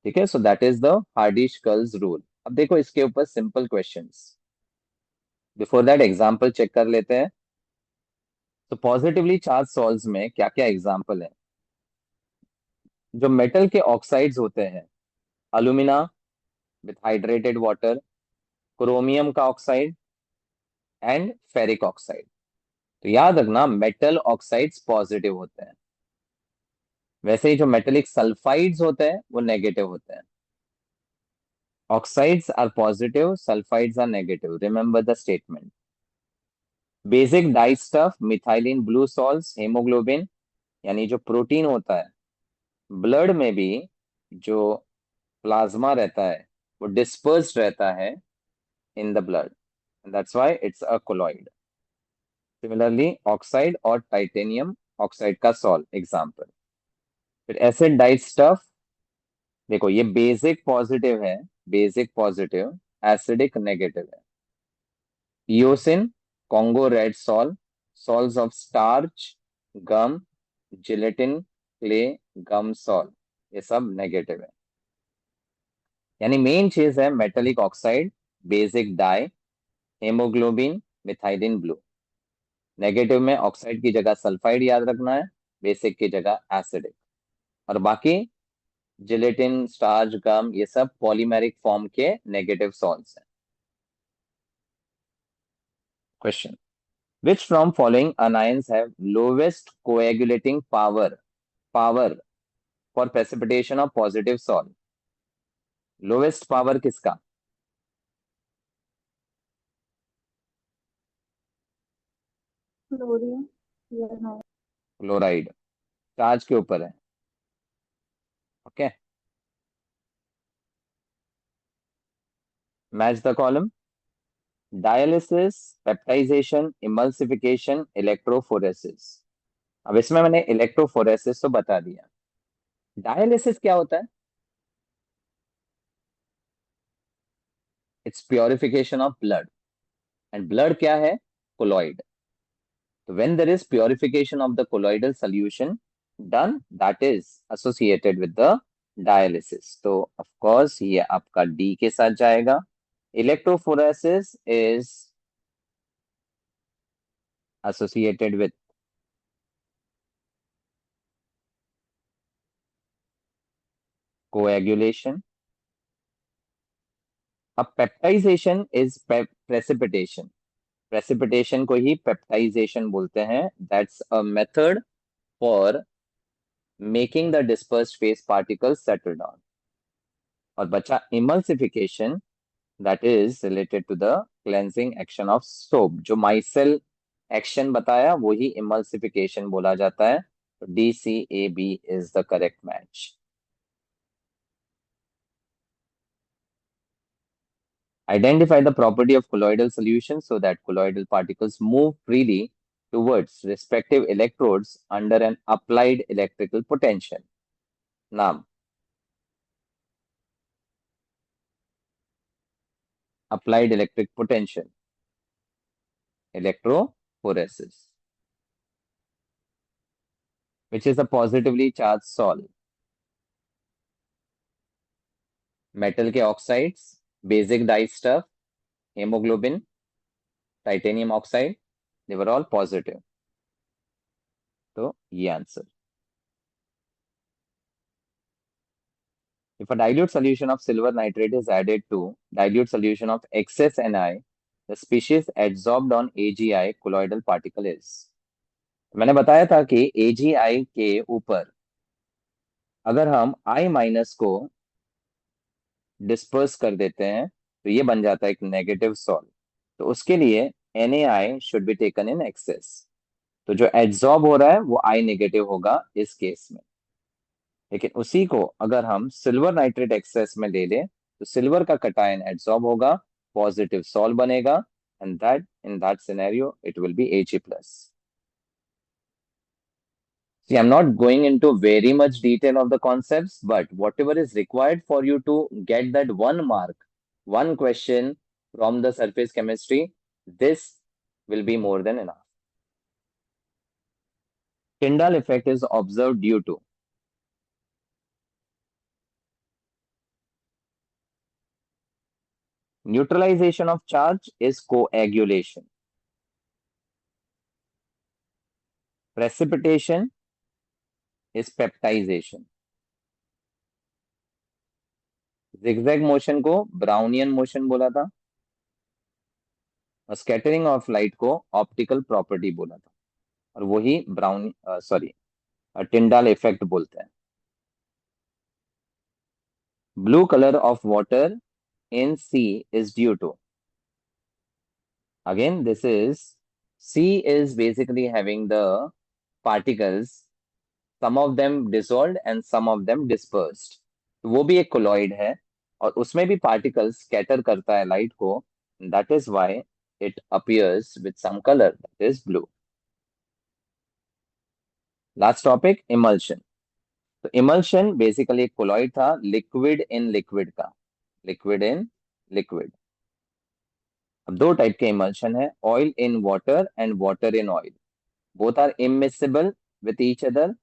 ठीक है, so that is the Hardy Schulze rule. अब देखो इसके ऊपर simple questions. Before that example check कर लेते हैं। तो पॉजिटिवली चार्ज सॉल्व्स में क्या क्या एग्जांपल है? जो मेटल के ऑक्साइड्स होते हैं, अलुमिना विथ हाइड्रेटेड वाटर, क्रोमियम का ऑक्साइड एंड फेरिक ऑक्साइड। तो याद रखना मेटल ऑक्साइड्स पॉजिटिव होते हैं, वैसे ही जो मेटेलिक सल्फाइड्स होते हैं वो नेगेटिव होते हैं। Oxides are positive, sulphides are negative, remember the statement. Basic dye stuff, methylene blue salts, haemoglobin, यानी जो प्रोटीन होता है ब्लड में भी, जो प्लाज्मा रहता है वो डिस्पर्स्ड रहता है in the blood, that's why it's a colloid. Similarly oxide और टाइटेनियम ऑक्साइड का सॉल्व एग्जांपल। फिर एसिड डाई स्टफ, देखो ये बेसिक पॉजिटिव है, बेसिक पॉजिटिव, एसिडिक नेगेटिव है। Eosin, Congo red salt, salts of starch, gum, gelatin, clay, gum salt, ये सब negative है। यानी मेन चीज है metallic oxide, basic dye, haemoglobin, methylene blue. Negative में ऑक्साइड की जगह सल्फाइड याद रखना है, बेसिक की जगह एसिडिक। और बाकी जिलेटिन, स्टार्च, गम, ये सब पॉलीमेरिक फॉर्म के नेगेटिव सॉल्ट्स हैं। Question, which from following anions have lowest coagulating power for precipitation of positive salt? lowest power किसका? क्लोरीन या ना। क्लोराइड, चार्ज के ऊपर है। Okay, match the column. Dialysis, peptization, emulsification, electrophoresis. अब इसमें मैंने इलेक्ट्रोफोरेसिस तो बता दिया। डायलिसिस क्या होता है? It's purification of blood, and blood क्या है? Colloid. So when there is purification of the colloidal solution done, that is associated with the dialysis. तो of course ये आपका D के साथ जाएगा। Electrophoresis is associated with coagulation. अब peptization is precipitation. Precipitation को ही peptization बोलते हैं. That's a method for making the dispersed phase particles settle down. और बचा emulsification, that is related to the cleansing action of soap. जो myself action बताया वो ही emulsification बोला जाता है। तो DCAB is the correct match. Identify the property of colloidal solution so that colloidal particles move freely towards respective electrodes under an applied electrical potential. नाम, applied electric potential, electrophoresis. Which is a positively charged solid? Metal के oxides, basic dye stuff, haemoglobin, titanium oxide, they were all positive. तो ये answer. If a dilute solution of silver nitrate is added to dilute solution of excess Ni, the species adsorbed on AgI colloidal particle is. मैंने बताया था कि AgI के ऊपर अगर हम I माइनस को डिस्पर्स कर देते हैं तो ये बन जाता है एक नेगेटिव सॉल्ट। तो उसके लिए NaI should be taken in excess. तो जो एड्सॉर्ब हो रहा है वो I नेगेटिव होगा इस केस में। लेकिन उसी को अगर हम सिल्वर नाइट्रेट एक्सेस में ले लें तो सिल्वर का कटायन एड्सॉर्ब होगा, पॉजिटिव सॉल्ट बनेगा, and that in that scenario it will B Ag+। See, I'm not going into very much detail of the concepts, but whatever is required for you to get that 1 mark, one question from the surface chemistry, this will be more than enough. Tyndall effect is observed due to neutralization of charge is coagulation. Precipitation is peptization. Zigzag motion को Brownian motion बोला था और scattering of light को optical property बोला था और वही Tyndall effect बोलते हैं. Blue colour of water in sea is due to. Again, this is sea is basically having the particles, some of them dissolved and some of them dispersed. तो वो भी एक कोलॉइड है और उसमें भी पार्टिकल्स स्कैटर करता है लाइट को. That is why it appears with some color, that is blue. Last topic, emulsion. तो emulsion बेसिकली एक कोलॉइड था, लिक्विड इन लिक्विड का, लिक्विड इन लिक्विड. अब दो टाइप के इमल्शन है, oil in water and water in oil. Both are immiscible with each other,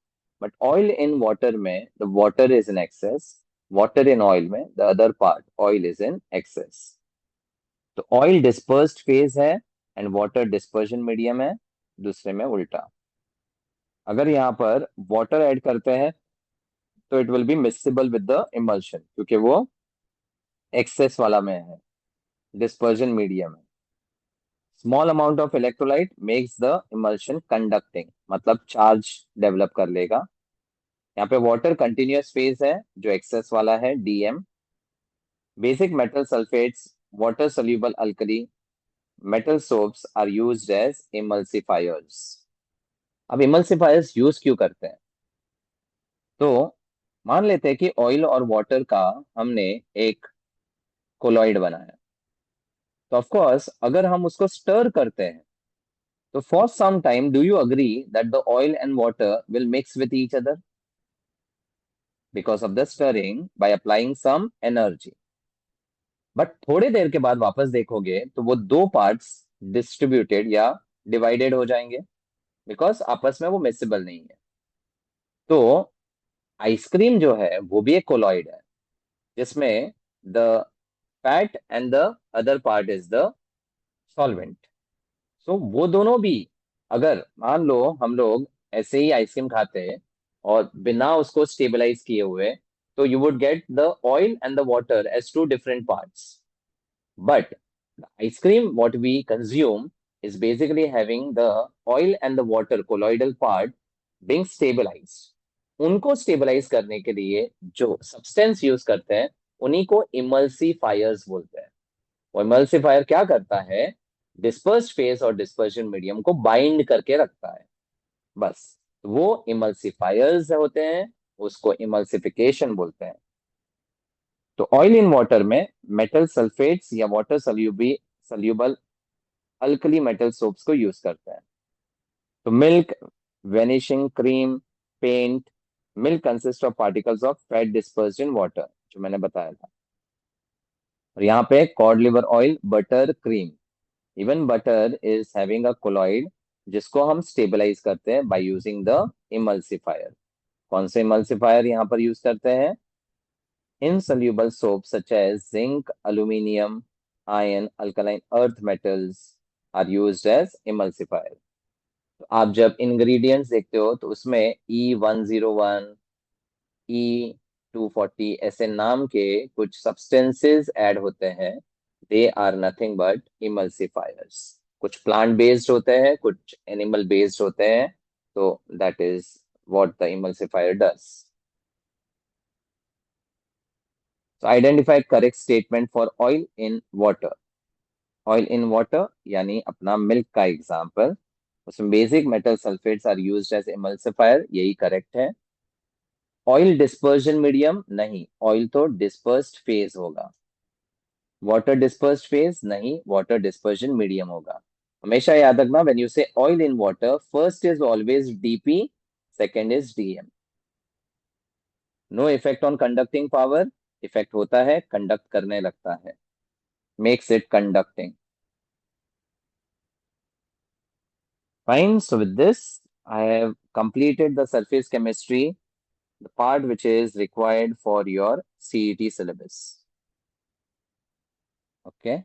but oil in water में the water is in excess, water in oil में the other part oil is in excess. तो oil dispersed phase है and water dispersion medium है, दूसरे में उल्टा. अगर यहाँ पर वाटर ऐड करते हैं तो it will B miscible with the emulsion, क्योंकि वो एक्सेस वाला में है, डिस्पर्जन मीडियम है. Small amount of electrolyte makes the emulsion conducting, मतलब चार्ज डेवलप कर लेगा. यहाँ पे वाटर कंटिन्यूअस फेज है जो एक्सेस वाला है, DM. Basic metal sulphates, water soluble alkali, metal soaps are used as emulsifiers. अब इमल्सिफायर्स यूज क्यों करते हैं? तो मान लेते हैं कि ऑयल और वाटर का हमने एक कोलॉइड बनाया, तो ऑफ कोर्स अगर हम उसको स्टर करते हैं तो for some time do you agree that the oil and water will mix with each other because of the stirring by applying some energy. But थोड़ी देर के बाद वापस देखोगे तो वो दो पार्ट्स डिस्ट्रीब्यूटेड या डिवाइडेड हो जाएंगे बिकॉज आपस में वो मिक्सेबल नहीं है. तो आइसक्रीम जो है वो भी एक कोलॉइड है जिसमें the fat and the other part is the solvent. So वो दोनों भी, अगर मान लो हम लोग ऐसे ही आइसक्रीम खाते हैं और बिना उसको स्टेबलाइज किए हुए, तो you would get the oil and the water as two different parts. But ice cream what we consume is basically having the oil and the water colloidal part being stabilized. उनको stabilise करने के लिए जो substance use करते हैं उन्हीं को emulsifiers बोलते हैं. वो इमल्सिफायर क्या करता है? डिस्पर्स्ड फेज और डिस्पर्जन मीडियम को बाइंड करके रखता है, बस. वो इमल्सिफायर्स होते हैं, उसको इमल्सिफिकेशन बोलते हैं. तो ऑयल इन वाटर में मेटल सल्फेट्स या water soluble alkali metal soaps को यूज करते हैं. तो milk, vanishing cream, paint. Milk consist of particles of fat dispersed in water, जो मैंने बताया था. और यहाँ पे cod liver oil, butter, cream. Even butter is having a colloid जिसको हम स्टेबलाइज करते हैं बाय यूजिंग द इमल्सिफायर. कौन से इमल्सिफायर यहाँ पर यूज करते हैं? insoluble soaps such as zinc, aluminium, iron, alkaline earth metals are used as emulsifier. तो आप जब इंग्रेडिएंट्स देखते हो तो उसमें E101, E240 ऐसे नाम के कुछ सब्सटेंसेस ऐड होते हैं. They are nothing but emulsifiers. कुछ प्लांट बेस्ड होते हैं, कुछ एनिमल बेस्ड होते हैं. तो that is what the emulsifier does. So identify correct statement for oil in water. Oil in water यानी अपना मिल्क का एग्जाम्पल, उसमें basic metal sulphates are used as emulsifier, यही करेक्ट है. ऑयल डिस्पर्जन मीडियम नहीं, ऑयल तो dispersed phase होगा. Water dispersed phase नहीं, वाटर डिस्पर्जन मीडियम होगा. हमेशा याद रखना, when you say oil in water, first is always DP, second is Dm. No effect on conducting power. Effect होता है, conduct करने लगता है, makes it conducting. Fine. So with this, I have completed the surface chemistry, the part which is required for your CET syllabus. Okay.